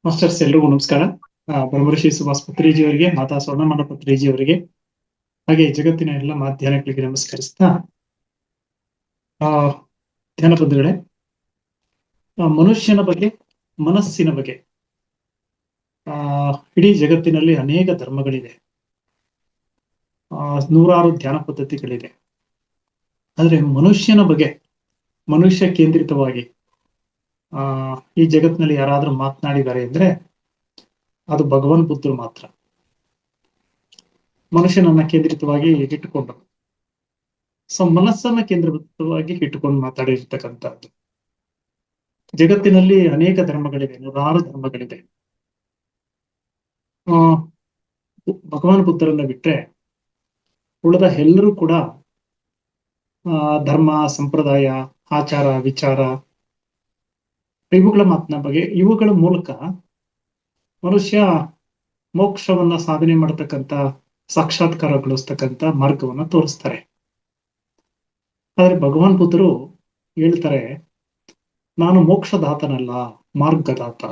Masters ಎಲ್ರಿಗೂ ನಮಸ್ಕಾರ. ಬ್ರಹ್ಮರ್ಷಿ ಸುಭಾಷ್ ಪತ್ರಿಜಿ ಅವರಿಗೆ, ಮಾತಾ ಸ್ವರ್ಣಮಾಲ ಪತ್ರಿಜಿ ಅವರಿಗೆ, ಹಾಗೆ ಜಗತ್ತಿನ ಎಲ್ಲ ಧ್ಯಾನಗಳಿಗೆ ನಮಸ್ಕರಿಸ್ತಾ, ಆ ಧ್ಯಾನ ಬಂಧುಗಳೇ, ಮನುಷ್ಯನ ಬಗ್ಗೆ, ಮನಸ್ಸಿನ ಬಗ್ಗೆ ಆ ಇಡೀ ಜಗತ್ತಿನಲ್ಲಿ ಅನೇಕ ಧರ್ಮಗಳಿದೆ, ನೂರಾರು ಧ್ಯಾನ ಪದ್ಧತಿಗಳಿದೆ. ಆದ್ರೆ ಮನುಷ್ಯನ ಬಗ್ಗೆ, ಮನುಷ್ಯ ಕೇಂದ್ರಿತವಾಗಿ ಈ ಜಗತ್ತಿನಲ್ಲಿ ಯಾರಾದ್ರೂ ಮಾತನಾಡಿದ್ದಾರೆ ಅಂದ್ರೆ ಅದು ಭಗವಾನ್ ಬುದ್ಧರು ಮಾತ್ರ. ಮನುಷ್ಯನನ್ನ ಕೇಂದ್ರಿತವಾಗಿ ಇಟ್ಟುಕೊಂಡು, ಮನಸ್ಸನ್ನ ಕೇಂದ್ರೀಕೃತವಾಗಿ ಇಟ್ಟುಕೊಂಡು ಮಾತಾಡಿರ್ತಕ್ಕಂಥದ್ದು. ಜಗತ್ತಿನಲ್ಲಿ ಅನೇಕ ಧರ್ಮಗಳಿದೆ, ನೂರಾರು ಧರ್ಮಗಳಿದೆ. ಭಗವಾನ್ ಬುದ್ಧರನ್ನ ಬಿಟ್ರೆ ಉಳಿದ ಎಲ್ಲರೂ ಕೂಡ ಧರ್ಮ, ಸಂಪ್ರದಾಯ, ಆಚಾರ, ವಿಚಾರ ಇವುಗಳ ಮಾತಿನ ಬಗ್ಗೆ, ಇವುಗಳ ಮೂಲಕ ಮನುಷ್ಯ ಮೋಕ್ಷವನ್ನ ಸಾಧನೆ ಮಾಡತಕ್ಕಂಥ, ಸಾಕ್ಷಾತ್ಕಾರಗೊಳಿಸ್ತಕ್ಕಂಥ ಮಾರ್ಗವನ್ನ ತೋರಿಸ್ತಾರೆ. ಆದ್ರೆ ಭಗವಾನ್ ಬುದ್ಧರು ಹೇಳ್ತಾರೆ, ನಾನು ಮೋಕ್ಷದಾತನಲ್ಲ, ಮಾರ್ಗದಾತ.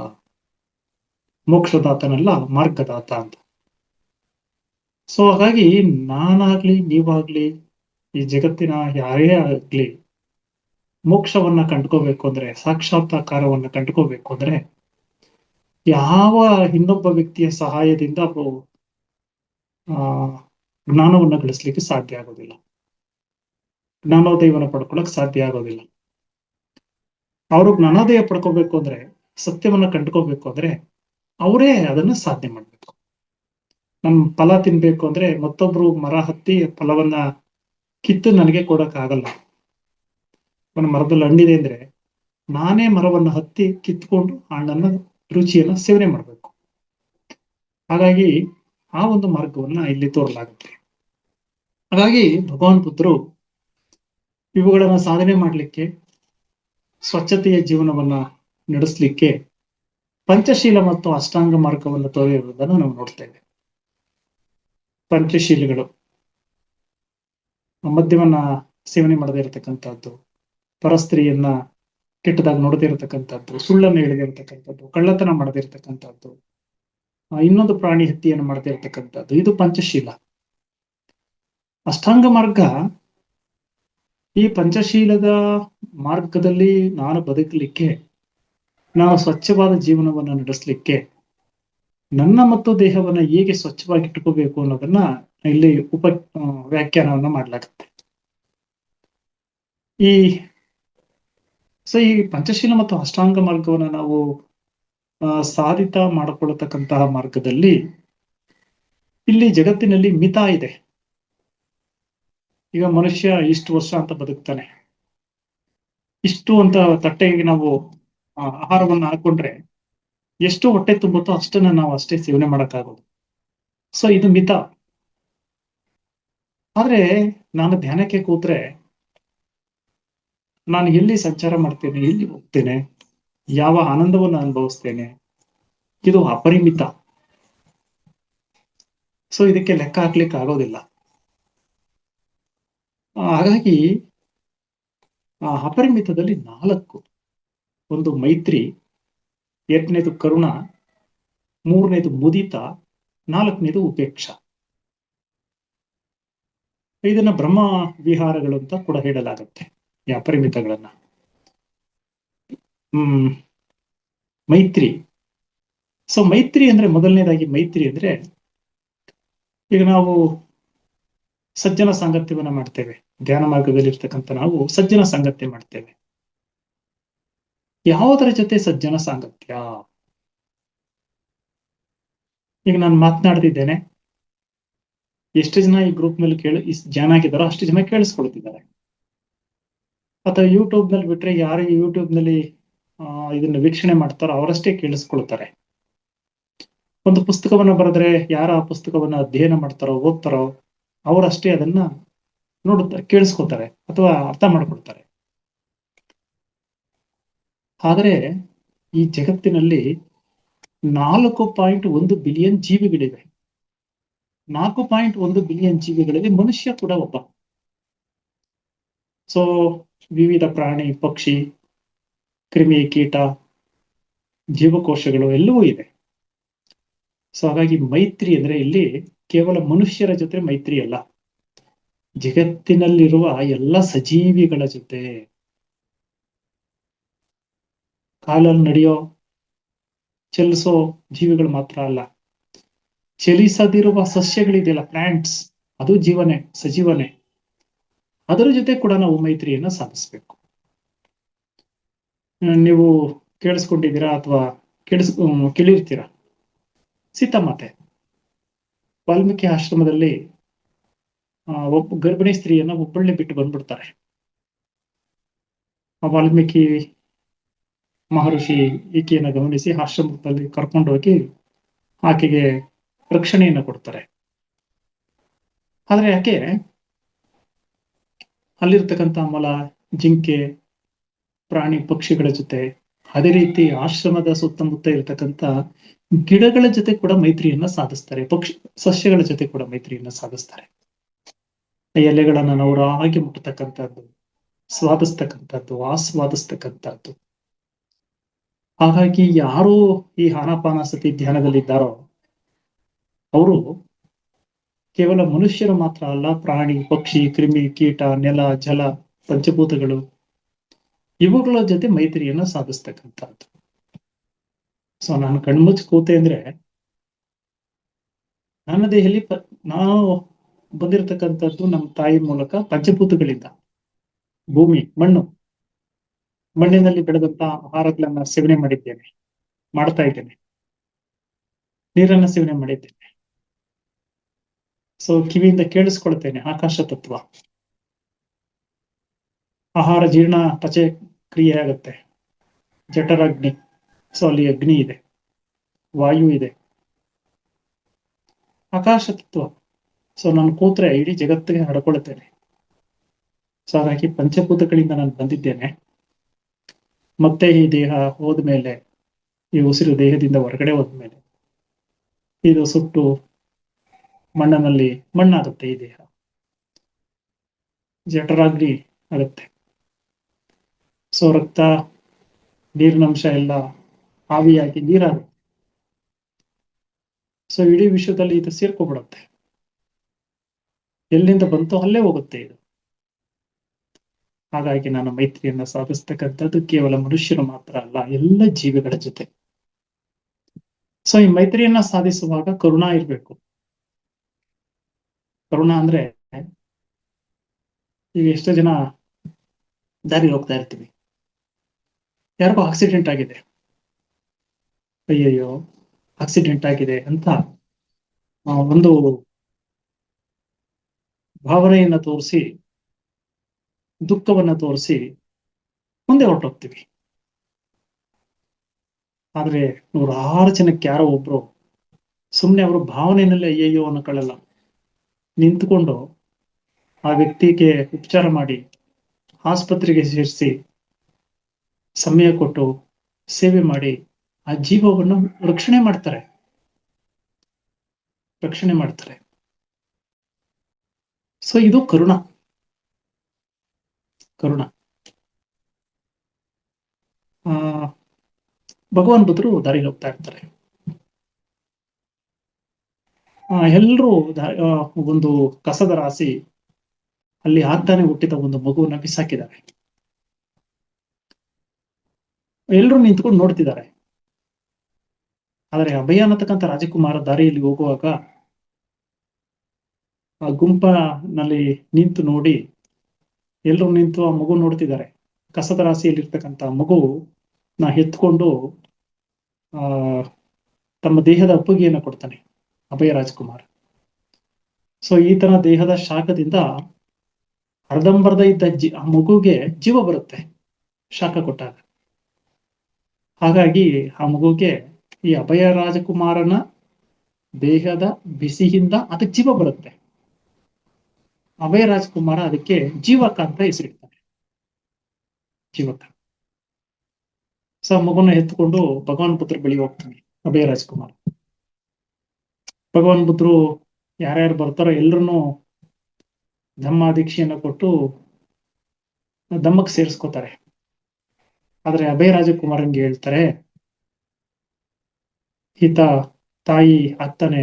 ಮೋಕ್ಷದಾತನಲ್ಲ, ಮಾರ್ಗದಾತ ಅಂತ. ಸೊ ಹಾಗಾಗಿ ನಾನಾಗ್ಲಿ, ನೀವಾಗ್ಲಿ, ಈ ಜಗತ್ತಿನ ಯಾರೇ ಆಗ್ಲಿ ಮೋಕ್ಷವನ್ನ ಕಂಡ್ಕೋಬೇಕು ಅಂದ್ರೆ, ಸಾಕ್ಷಾತ್ಕಾರವನ್ನ ಕಂಡ್ಕೋಬೇಕು ಅಂದ್ರೆ ಯಾವ ಇನ್ನೊಬ್ಬ ವ್ಯಕ್ತಿಯ ಸಹಾಯದಿಂದ ಜ್ಞಾನವನ್ನ ಗಳಿಸ್ಲಿಕ್ಕೆ ಸಾಧ್ಯ ಆಗೋದಿಲ್ಲ, ಜ್ಞಾನೋದಯವನ್ನ ಪಡ್ಕೊಳಕ್ ಸಾಧ್ಯ ಆಗೋದಿಲ್ಲ. ಅವರು ಜ್ಞಾನೋದಯ ಪಡ್ಕೋಬೇಕು ಅಂದ್ರೆ, ಸತ್ಯವನ್ನ ಕಂಡ್ಕೋಬೇಕು ಅಂದ್ರೆ ಅವರೇ ಅದನ್ನ ಸಾಧನೆ ಮಾಡ್ಬೇಕು. ನಮ್ ಫಲ ತಿನ್ಬೇಕು ಅಂದ್ರೆ ಮತ್ತೊಬ್ರು ಮರ ಹತ್ತಿ ಫಲವನ್ನ ಕಿತ್ತು ನನಗೆ ಕೊಡಕ್ ಆಗಲ್ಲ. ಒಂದು ಮರದಲ್ಲಿ ಹಣ್ಣಿದೆ ಅಂದ್ರೆ ನಾನೇ ಮರವನ್ನ ಹತ್ತಿ ಕಿತ್ಕೊಂಡು ಹಣ್ಣನ್ನ, ರುಚಿಯನ್ನ ಸೇವನೆ ಮಾಡ್ಬೇಕು. ಹಾಗಾಗಿ ಆ ಒಂದು ಮಾರ್ಗವನ್ನ ಇಲ್ಲಿ ತೋರಲಾಗುತ್ತೆ. ಹಾಗಾಗಿ ಭಗವಾನ್ ಬುದ್ಧರು ಇವುಗಳನ್ನ ಸಾಧನೆ ಮಾಡ್ಲಿಕ್ಕೆ, ಸ್ವಚ್ಛತೆಯ ಜೀವನವನ್ನ ನಡೆಸಲಿಕ್ಕೆ ಪಂಚಶೀಲ ಮತ್ತು ಅಷ್ಟಾಂಗ ಮಾರ್ಗವನ್ನು ತೋರಿರುವುದನ್ನು ನಾವು ನೋಡ್ತೇವೆ. ಪಂಚಶೀಲಗಳು ಮದ್ಯವನ್ನ ಸೇವನೆ ಮಾಡದೇ ಇರತಕ್ಕಂಥದ್ದು, ಪರಸ್ತ್ರೀಯನ್ನ ಕೆಟ್ಟದಾಗಿ ನೋಡದೇ ಇರತಕ್ಕಂಥದ್ದು, ಸುಳ್ಳನ್ನು ಹೇಳದೇ ಇರತಕ್ಕಂಥದ್ದು, ಕಳ್ಳತನ ಮಾಡದೇ ಇರತಕ್ಕಂಥದ್ದು, ಇನ್ನೊಂದು ಪ್ರಾಣಿ ಹತ್ಯೆಯನ್ನು ಮಾಡದೇ ಇರತಕ್ಕಂಥದ್ದು, ಇದು ಪಂಚಶೀಲ. ಅಷ್ಟಾಂಗ ಮಾರ್ಗ, ಈ ಪಂಚಶೀಲದ ಮಾರ್ಗದಲ್ಲಿ ನಾನು ಬದುಕಲಿಕ್ಕೆ, ನಾನು ಸ್ವಚ್ಛವಾದ ಜೀವನವನ್ನ ನಡೆಸಲಿಕ್ಕೆ, ನನ್ನ ಮತ್ತು ದೇಹವನ್ನ ಹೇಗೆ ಸ್ವಚ್ಛವಾಗಿ ಇಟ್ಕೋಬೇಕು ಅನ್ನೋದನ್ನ ಇಲ್ಲಿ ವ್ಯಾಖ್ಯಾನವನ್ನ ಮಾಡ್ಲಾಗುತ್ತೆ. ಈ ಪಂಚಶೀಲ ಮತ್ತು ಅಷ್ಟಾಂಗ ಮಾರ್ಗವನ್ನ ನಾವು ಸಾಧಿತ ಮಾಡಿಕೊಳ್ಳತಕ್ಕಂತಹ ಮಾರ್ಗದಲ್ಲಿ ಇಲ್ಲಿ ಜಗತ್ತಿನಲ್ಲಿ ಮಿತ ಇದೆ. ಈಗ ಮನುಷ್ಯ ಇಷ್ಟು ವರ್ಷ ಅಂತ ಬದುಕ್ತಾನೆ, ಇಷ್ಟು ಅಂತ ತಟ್ಟೆಗೆ ನಾವು ಆಹಾರವನ್ನ ಹಾಕೊಂಡ್ರೆ ಎಷ್ಟು ಹೊಟ್ಟೆ ತುಂಬುತ್ತೋ ಅಷ್ಟನ್ನ ನಾವು ಅಷ್ಟೇ ಸೇವನೆ ಮಾಡಕ್ಕಾಗೋದು. ಸೊ ಇದು ಮಿತ. ಆದ್ರೆ ನಾನು ಧ್ಯಾನಕ್ಕೆ ಕೂತ್ರೆ ನಾನು ಎಲ್ಲಿ ಸಂಚಾರ ಮಾಡ್ತೇನೆ, ಎಲ್ಲಿ ಹೋಗ್ತೇನೆ, ಯಾವ ಆನಂದವನ್ನು ಅನುಭವಿಸ್ತೇನೆ, ಇದು ಅಪರಿಮಿತ. ಸೊ ಇದಕ್ಕೆ ಲೆಕ್ಕ ಹಾಕ್ಲಿಕ್ಕೆ ಆಗೋದಿಲ್ಲ. ಹಾಗಾಗಿ ಅಪರಿಮಿತದಲ್ಲಿ 4: ಒಂದು ಮೈತ್ರಿ, 2ನೇದು ಕರುಣ, 3ನೇದು ಮುದಿತ, 4ನೇದು ಉಪೇಕ್ಷ. ಇದನ್ನ ಬ್ರಹ್ಮ ವಿಹಾರಗಳು ಅಂತ ಕೂಡ ಹೇಳಲಾಗುತ್ತೆ, ಈ ಅಪರಿಮಿತಗಳನ್ನ. ಮೈತ್ರಿ. ಸೊ ಮೈತ್ರಿ ಅಂದ್ರೆ, ಮೊದಲನೇದಾಗಿ ಮೈತ್ರಿ ಅಂದ್ರೆ, ಈಗ ನಾವು ಸಜ್ಜನ ಸಾಂಗತ್ಯವನ್ನ ಮಾಡ್ತೇವೆ, ಧ್ಯಾನ ಮಾರ್ಗದಲ್ಲಿ ಇರ್ತಕ್ಕಂಥ ನಾವು ಸಜ್ಜನ ಸಾಂಗತ್ಯ ಮಾಡ್ತೇವೆ. ಯಾವುದರ ಜೊತೆ ಸಜ್ಜನ ಸಾಂಗತ್ಯ? ಈಗ ನಾನು ಮಾತನಾಡ್ತಿದ್ದೇನೆ, ಎಷ್ಟು ಜನ ಈ ಗ್ರೂಪ್ ನಲ್ಲಿ ಜಾಯ್ನ್ ಆಗಿದ್ದಾರೋ ಅಷ್ಟು ಜನ ಕೇಳಿಸ್ಕೊಳ್ತಿದ್ದಾರೆ. ಅಥವಾ ಯೂಟ್ಯೂಬ್ ನಲ್ಲಿ ಬಿಟ್ರೆ, ಯಾರು ಯೂಟ್ಯೂಬ್ ನಲ್ಲಿ ಇದನ್ನ ವೀಕ್ಷಣೆ ಮಾಡ್ತಾರೋ ಅವರಷ್ಟೇ ಕೇಳಿಸ್ಕೊಳ್ತಾರೆ. ಒಂದು ಪುಸ್ತಕವನ್ನ ಬರೆದ್ರೆ ಯಾರ ಆ ಪುಸ್ತಕವನ್ನ ಅಧ್ಯಯನ ಮಾಡ್ತಾರೋ, ಓದ್ತಾರೋ ಅವರಷ್ಟೇ ಅದನ್ನ ನೋಡುತ್ತಾರೆ, ಕೇಳಿಸ್ಕೊತಾರೆ ಅಥವಾ ಅರ್ಥ ಮಾಡ್ಕೊಳ್ತಾರೆ. ಆದ್ರೆ ಈ ಜಗತ್ತಿನಲ್ಲಿ 4.1 ಬಿಲಿಯನ್ ಜೀವಿಗಳಿವೆ. 4.1 ಬಿಲಿಯನ್ ಜೀವಿಗಳಲ್ಲಿ ಮನುಷ್ಯ ಕೂಡ ಒಬ್ಬ. ಸೊ ವಿವಿಧ ಪ್ರಾಣಿ, ಪಕ್ಷಿ, ಕ್ರಿಮಿ, ಕೀಟ, ಜೀವಕೋಶಗಳು ಎಲ್ಲವೂ ಇದೆ. ಸೊ ಹಾಗಾಗಿ ಮೈತ್ರಿ ಅಂದ್ರೆ ಇಲ್ಲಿ ಕೇವಲ ಮನುಷ್ಯರ ಜೊತೆ ಮೈತ್ರಿ ಅಲ್ಲ, ಜಗತ್ತಿನಲ್ಲಿರುವ ಎಲ್ಲ ಸಜೀವಿಗಳ ಜೊತೆ. ಕಾಲಲ್ಲಿ ನಡೆಯೋ ಚಲಿಸೋ ಜೀವಿಗಳು ಮಾತ್ರ ಅಲ್ಲ, ಚಲಿಸದಿರುವ ಸಸ್ಯಗಳಿದೆಯಲ್ಲ, ಪ್ಲಾಂಟ್ಸ್, ಅದು ಜೀವನೆ, ಸಜೀವನೆ. ಅದರ ಜೊತೆ ಕೂಡ ನಾವು ಮೈತ್ರಿಯನ್ನ ಸಾಧಿಸ್ಬೇಕು. ನೀವು ಕೇಳಿಸ್ಕೊಂಡಿದ್ದೀರಾ ಅಥವಾ ಕೇಳಿರ್ತೀರಾ, ಸೀತಾಮಾತೆ ವಾಲ್ಮೀಕಿ ಆಶ್ರಮದಲ್ಲಿ ಒಬ್ಬ ಗರ್ಭಿಣಿ ಸ್ತ್ರೀಯನ್ನ ಒಬ್ಬಳನ್ನೇ ಬಿಟ್ಟು ಬಂದ್ಬಿಡ್ತಾರೆ. ಆ ವಾಲ್ಮೀಕಿ ಮಹರ್ಷಿ ಈಕೆಯನ್ನ ಗಮನಿಸಿ ಆಶ್ರಮದಲ್ಲಿ ಕರ್ಕೊಂಡೋಗಿ ಆಕೆಗೆ ರಕ್ಷಣೆಯನ್ನ ಕೊಡ್ತಾರೆ. ಆದ್ರೆ ಯಾಕೆ ಅಲ್ಲಿರ್ತಕ್ಕಂಥ ಮೊಲ, ಜಿಂಕೆ, ಪ್ರಾಣಿ ಪಕ್ಷಿಗಳ ಜೊತೆ, ಅದೇ ರೀತಿ ಆಶ್ರಮದ ಸುತ್ತಮುತ್ತ ಇರತಕ್ಕಂಥ ಗಿಡಗಳ ಜೊತೆ ಕೂಡ ಮೈತ್ರಿಯನ್ನ ಸಾಧಿಸ್ತಾರೆ, ಸಸ್ಯಗಳ ಜೊತೆ ಕೂಡ ಮೈತ್ರಿಯನ್ನ ಸಾಧಿಸ್ತಾರೆ. ಎಲೆಗಳನ್ನ ನವರಾಗಿ ಮುಟ್ಟತಕ್ಕಂಥದ್ದು, ಸ್ವಾದಿಸ್ತಕ್ಕಂಥದ್ದು, ಆಸ್ವಾದಿಸ್ತಕ್ಕಂಥದ್ದು. ಹಾಗಾಗಿ ಯಾರು ಈ ಆನಾಪಾನಸತಿ ಧ್ಯಾನದಲ್ಲಿದ್ದಾರೋ ಅವರು ಕೇವಲ ಮನುಷ್ಯರು ಮಾತ್ರ ಅಲ್ಲ, ಪ್ರಾಣಿ, ಪಕ್ಷಿ, ಕ್ರಿಮಿ, ಕೀಟ, ನೆಲ, ಜಲ, ಪಂಚಭೂತಗಳು, ಇವುಗಳ ಜೊತೆ ಮೈತ್ರಿಯನ್ನ ಸಾಧಿಸ್ತಕ್ಕಂಥದ್ದು. ಸೊ ನಾನು ಕಣ್ಮುಚ್ಚಿ ಕೂತೆ ಅಂದ್ರೆ ನನ್ನ ದೇಹದಲ್ಲಿ ನಾವು ಬಂದಿರತಕ್ಕಂಥದ್ದು ನಮ್ಮ ತಾಯಿ ಮೂಲಕ ಪಂಚಭೂತಗಳಿಂದ. ಭೂಮಿ, ಮಣ್ಣಿನಲ್ಲಿ ಬೆಳೆದಂತ ಆಹಾರಗಳನ್ನ ಸೇವನೆ ಮಾಡಿದ್ದೇನೆ, ಮಾಡ್ತಾ ಇದ್ದೇನೆ. ನೀರನ್ನ ಸೇವನೆ ಮಾಡಿದ್ದೇನೆ. ಸೊ ಕಿವಿಯಿಂದ ಕೇಳಿಸ್ಕೊಳ್ತೇನೆ ಆಕಾಶ ತತ್ವ. ಆಹಾರ ಜೀರ್ಣ ಪಚಯ ಕ್ರಿಯೆ ಆಗುತ್ತೆ. ಜಠರಾಗ್ನಿ, ಸೊ ಅಲ್ಲಿ ಅಗ್ನಿ ಇದೆ, ವಾಯು ಇದೆ, ಆಕಾಶ ತತ್ವ. ಸೊ ನಾನು ಕೂತ್ರೆ ಇಡೀ ಜಗತ್ತಿಗೆ ಹಡ್ಕೊಳ್ತೇನೆ. ಸೊ ಹಾಗಾಗಿ ಪಂಚಭೂತಗಳಿಂದ ನಾನು ಬಂದಿದ್ದೇನೆ. ಮತ್ತೆ ಈ ದೇಹ ಹೋದ್ಮೇಲೆ, ಈ ಉಸಿರು ದೇಹದಿಂದ ಹೊರಗಡೆ ಹೋದ್ಮೇಲೆ ಇದು ಸುಟ್ಟು ಮಣ್ಣಿನಲ್ಲಿ ಮಣ್ಣಾಗುತ್ತೆ. ಈ ದೇಹ ಜಠರಾಗ್ನಿ ಆಗುತ್ತೆ. ಸೊ ರಕ್ತ, ನೀರಿನಂಶ ಎಲ್ಲ ಆವಿಯಾಗಿ ನೀರಾಗುತ್ತೆ. ಸೊ ಇಡೀ ವಿಶ್ವದಲ್ಲಿ ಇದು ಸೇರ್ಕೊಬಿಡುತ್ತೆ. ಎಲ್ಲಿಂದ ಬಂತು ಅಲ್ಲೇ ಹೋಗುತ್ತೆ ಇದು. ಹಾಗಾಗಿ ನಾನು ಮೈತ್ರಿಯನ್ನ ಸಾಧಿಸ್ತಕ್ಕಂಥದ್ದು ಕೇವಲ ಮನುಷ್ಯರು ಮಾತ್ರ ಅಲ್ಲ, ಎಲ್ಲ ಜೀವಿಗಳ ಜೊತೆ. ಸೊ ಈ ಮೈತ್ರಿಯನ್ನ ಸಾಧಿಸುವಾಗ ಕರುಣಾ ಇರ್ಬೇಕು. ಕರುಣಾ ಅಂದ್ರೆ, ಈಗ ಎಷ್ಟೋ ಜನ ದಾರಿ ಹೋಗ್ತಾ ಇರ್ತೀವಿ, ಯಾರಿಗೋ ಆಕ್ಸಿಡೆಂಟ್ ಆಗಿದೆ, ಅಯ್ಯಯ್ಯೋ ಆಕ್ಸಿಡೆಂಟ್ ಆಗಿದೆ ಅಂತ ಒಂದು ಭಾವನೆಯನ್ನ ತೋರಿಸಿ, ದುಃಖವನ್ನ ತೋರಿಸಿ ಮುಂದೆ ಹೊರಟೋಗ್ತೀವಿ. ಆದ್ರೆ 106 ಜನಕ್ಕೆ ಯಾರೋ ಒಬ್ರು ಸುಮ್ನೆ ಅವರು ಭಾವನೆಯಲ್ಲೇ ಅಯ್ಯಯ್ಯೋ ಅನ್ನಕೊಳ್ಳಲ್ಲ, ನಿಂತ್ಕೊಂಡು ಆ ವ್ಯಕ್ತಿಗೆ ಉಪಚಾರ ಮಾಡಿ, ಆಸ್ಪತ್ರೆಗೆ ಸೇರಿಸಿ, ಸಮಯ ಕೊಟ್ಟು ಸೇವೆ ಮಾಡಿ ಆ ಜೀವವನ್ನು ರಕ್ಷಣೆ ಮಾಡ್ತಾರೆ. ಸೊ ಇದು ಕರುಣ. ಭಗವಾನ್ ಬುದ್ಧರು ದಾರಿಗೆ ಹೋಗ್ತಾ ಇರ್ತಾರೆ. ಎಲ್ರೂ ಒಂದು ಕಸದ ರಾಶಿ ಅಲ್ಲಿ ಆಗ್ತಾನೆ ಹುಟ್ಟಿದ ಒಂದು ಮಗುವನ್ನ ಬಿಸಾಕಿದ್ದಾರೆ. ಎಲ್ರು ನಿಂತ್ಕೊಂಡು ನೋಡ್ತಿದ್ದಾರೆ. ಆದ್ರೆ ಅಭಯ ಅನ್ನತಕ್ಕಂಥ ರಾಜಕುಮಾರ ದಾರಿಯಲ್ಲಿ ಹೋಗುವಾಗ ಆ ಗುಂಪಿನಲ್ಲಿ ನಿಂತು ನೋಡಿ, ಎಲ್ರು ನಿಂತು ಆ ಮಗು ನೋಡ್ತಿದ್ದಾರೆ. ಕಸದ ರಾಶಿಯಲ್ಲಿರ್ತಕ್ಕಂಥ ಮಗು ಎತ್ಕೊಂಡು ತಮ್ಮ ದೇಹದ ಅಪ್ಪುಗೆಯನ್ನು ಕೊಡ್ತಾನೆ ಅಭಯ ರಾಜಕುಮಾರ್. ಸೊ ಈ ತರ ದೇಹದ ಶಾಖದಿಂದ ಅರ್ಧಂಬರ್ಧ ಇದ್ದ ಆ ಮಗುಗೆ ಜೀವ ಬರುತ್ತೆ ಶಾಖ ಕೊಟ್ಟಾಗ. ಹಾಗಾಗಿ ಆ ಮಗುಗೆ ಈ ಅಭಯ ರಾಜಕುಮಾರನ ದೇಹದ ಬಿಸಿಯಿಂದ ಅದಕ್ಕೆ ಜೀವ ಬರುತ್ತೆ. ಅಭಯ ರಾಜಕುಮಾರ ಅದಕ್ಕೆ ಜೀವಕ ಅಂತ ಹೆಸರಿಡ್ತಾನೆ, ಜೀವಕ. ಸೊ ಮಗುನ ಎತ್ಕೊಂಡು ಭಗವಾನ್ ಬುದ್ಧರ ಬಳಿ ಹೋಗ್ತಾನೆ ಅಭಯ ರಾಜಕುಮಾರ್. ಭಗವಾನ್ ಬುದ್ಧರು ಯಾರ್ಯಾರು ಬರ್ತಾರೋ ಎಲ್ರು ಧಮ್ಮ ದೀಕ್ಷೆಯನ್ನು ಕೊಟ್ಟು ಧಮ್ಮಕ್ಕೆ ಸೇರಿಸ್ಕೋತಾರೆ. ಆದ್ರೆ ಅಭಯ ರಾಜಕುಮಾರನ್ಗೆ ಹೇಳ್ತಾರೆ, ಈತ ತಾಯಿ ಆಗ್ತಾನೆ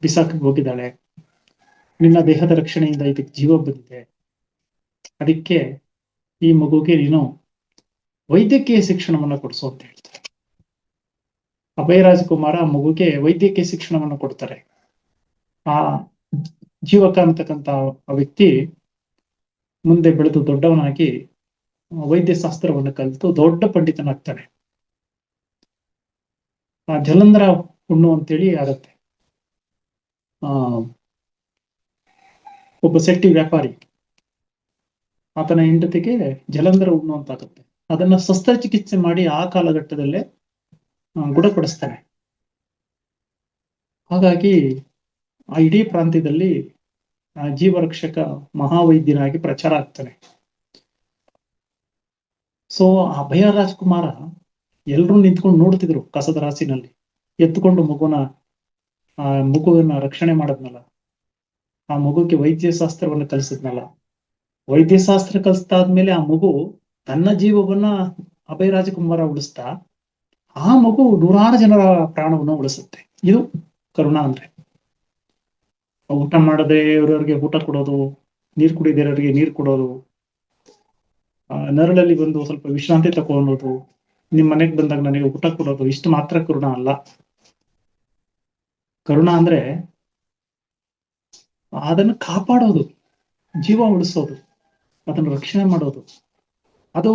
ಬಿಸಾಕಿ ಹೋಗಿದ್ದಾಳೆ, ನಿನ್ನ ದೇಹದ ರಕ್ಷಣೆಯಿಂದ ಇದಕ್ಕೆ ಜೀವ ಬಂದಿದೆ, ಅದಕ್ಕೆ ಈ ಮಗುಗೆ ನೀನು ವೈದ್ಯಕೀಯ ಶಿಕ್ಷಣವನ್ನ ಕೊಡಿಸು ಅಂತ ಹೇಳ್ತಾರೆ. ಅಭಯ ರಾಜಕುಮಾರ ಮಗುಗೆ ವೈದ್ಯಕೀಯ ಶಿಕ್ಷಣವನ್ನ ಕೊಡ್ತಾರೆ. ಆ ಜೀವಕ ಅಂತಕ್ಕಂಥ ವ್ಯಕ್ತಿ ಮುಂದೆ ಬೆಳೆದು ದೊಡ್ಡವನಾಗಿ ವೈದ್ಯ ಶಾಸ್ತ್ರವನ್ನು ಕಲಿತು ದೊಡ್ಡ ಪಂಡಿತನಾಗ್ತಾನೆ. ಆ ಜಲಂಧರ ಹುಣ್ಣು ಅಂತೇಳಿ ಆಗತ್ತೆ. ಒಬ್ಬ ಶೆಟ್ಟಿ ವ್ಯಾಪಾರಿ, ಆತನ ಹೆಂಡತಿಗೆ ಜಲಂಧರ ಹುಣ್ಣು ಅಂತ ಆಗುತ್ತೆ. ಅದನ್ನ ಶಸ್ತ್ರಚಿಕಿತ್ಸೆ ಮಾಡಿ ಆ ಕಾಲಘಟ್ಟದಲ್ಲೇ ಗುಣಪಡಿಸ್ತಾನೆ. ಹಾಗಾಗಿ ಆ ಇಡೀ ಪ್ರಾಂತ್ಯದಲ್ಲಿ ಜೀವರಕ್ಷಕ ಮಹಾವೈದ್ಯನಾಗಿ ಪ್ರಚಾರ ಆಗ್ತಾನೆ. ಸೊ ಅಭಯ ರಾಜ್ಕುಮಾರ ಎಲ್ರೂ ನಿಂತ್ಕೊಂಡು ನೋಡ್ತಿದ್ರು ಕಸದ ರಾಸಿನಲ್ಲಿ, ಎತ್ತುಕೊಂಡು ಮಗುವನ್ನ ರಕ್ಷಣೆ ಮಾಡದ್ನಲ್ಲ, ಆ ಮಗುಗೆ ವೈದ್ಯಶಾಸ್ತ್ರವನ್ನ ಕಲಿಸಿದ್ನಲ್ಲ, ವೈದ್ಯಶಾಸ್ತ್ರ ಕಲಿಸ್ತಾದ್ಮೇಲೆ ಆ ಮಗು ತನ್ನ ಜೀವವನ್ನ ಅಭಯ ರಾಜಕುಮಾರ ಉಳಿಸ್ತಾ ಆ ಮಗು ನೂರಾರು ಜನರ ಪ್ರಾಣವನ್ನು ಉಳಿಸುತ್ತೆ. ಇದು ಕರುಣಾ ಅಂದ್ರೆ. ಊಟ ಮಾಡದೆ ಇರೋರಿಗೆ ಊಟ ಕೊಡೋದು, ನೀರು ಕುಡಿದಿರೋರಿಗೆ ನೀರು ಕೊಡೋದು, ನರಳಲ್ಲಿ ಬಂದು ಸ್ವಲ್ಪ ವಿಶ್ರಾಂತಿ ತಗೊಳೋದು, ನಿಮ್ ಮನೆಗ್ ಬಂದಾಗ ನನಗೆ ಊಟ ಕೊಡೋದು, ಇಷ್ಟು ಮಾತ್ರ ಕರುಣಾ ಅಲ್ಲ. ಕರುಣಾ ಅಂದ್ರೆ ಅದನ್ನು ಕಾಪಾಡೋದು, ಜೀವ ಉಳಿಸೋದು, ಅದನ್ನು ರಕ್ಷಣೆ ಮಾಡೋದು, ಅದು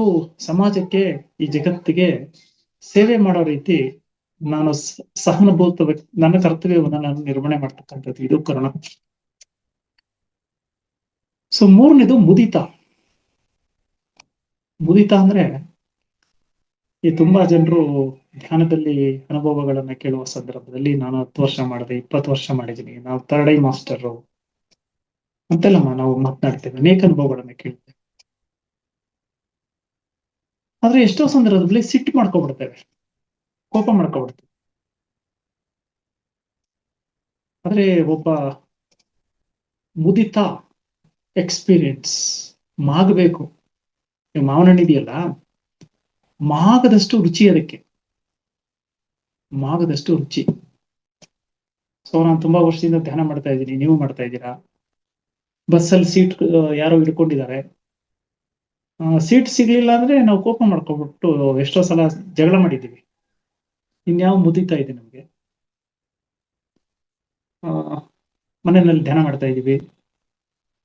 ಸಮಾಜಕ್ಕೆ, ಈ ಜಗತ್ತಿಗೆ ಸೇವೆ ಮಾಡೋ ರೀತಿ ನಾನು ಸಹಾನುಭೂತ ನನ್ನ ಕರ್ತವ್ಯವನ್ನು ನಾನು ನಿರ್ವಹಣೆ ಮಾಡ್ತಕ್ಕಂಥದ್ದು, ಇದು ಕರುಣ. ಸೊ ಮೂರನೇದು ಮುದಿತ. ಮುದಿತ ಅಂದ್ರೆ ಈ ತುಂಬಾ ಜನರು ಧ್ಯಾನದಲ್ಲಿ ಅನುಭವಗಳನ್ನ ಕೇಳುವ ಸಂದರ್ಭದಲ್ಲಿ ನಾನು 10 ವರ್ಷ ಮಾಡಿದೆ, 20 ವರ್ಷ ಮಾಡಿದ್ದೀನಿ, ನಾವು ಥರ್ಡ್ ಐ ಮಾಸ್ಟರ್ ಅಂತೆಲ್ಲ ನಾವು ಮಾತನಾಡ್ತೇವೆ, ಅನೇಕ ಅನುಭವಗಳನ್ನ ಕೇಳ್ತೇವೆ. ಆದ್ರೆ ಎಷ್ಟೋ ಸಂದರ್ಭದಲ್ಲಿ ಸಿಟ್ಟು ಮಾಡ್ಕೊಬಿಡ್ತೇವೆ, ಕೋಪ ಮಾಡ್ಕೊಬಿಡ್ತೇವೆ. ಆದ್ರೆ ಒಬ್ಬ ಮುದಿತ ಎಕ್ಸ್ಪೀರಿಯನ್ಸ್ ಮಾಗಬೇಕು. ಮಾವಿನ ಹಣ್ಣು ಇದೆಯಲ್ಲ, ಮಾಗದಷ್ಟು ರುಚಿ, ಅದಕ್ಕೆ ಮಾಗದಷ್ಟು ರುಚಿ. ಸೊ ನಾನು ತುಂಬಾ ವರ್ಷದಿಂದ ಧ್ಯಾನ ಮಾಡ್ತಾ ಇದ್ದೀನಿ, ನೀವು ಮಾಡ್ತಾ ಇದ್ದೀರಾ. ಬಸ್ಸಲ್ಲಿ ಸೀಟ್ ಯಾರೋ ಹಿಡ್ಕೊಂಡಿದ್ದಾರೆ, ಸೀಟ್ ಸಿಗ್ಲಿಲ್ಲ ಅಂದ್ರೆ ನಾವು ಕೋಪ ಮಾಡ್ಕೊಬಿಟ್ಟು ಎಷ್ಟೋ ಸಲ ಜಗಳ ಮಾಡಿದ್ದೀವಿ. ಇನ್ಯಾವ ಮುದಿತಾ ಇದೆ ನಮ್ಗೆ. ಮನೆಯಲ್ಲಿ ಧ್ಯಾನ ಮಾಡ್ತಾ ಇದ್ದೀವಿ,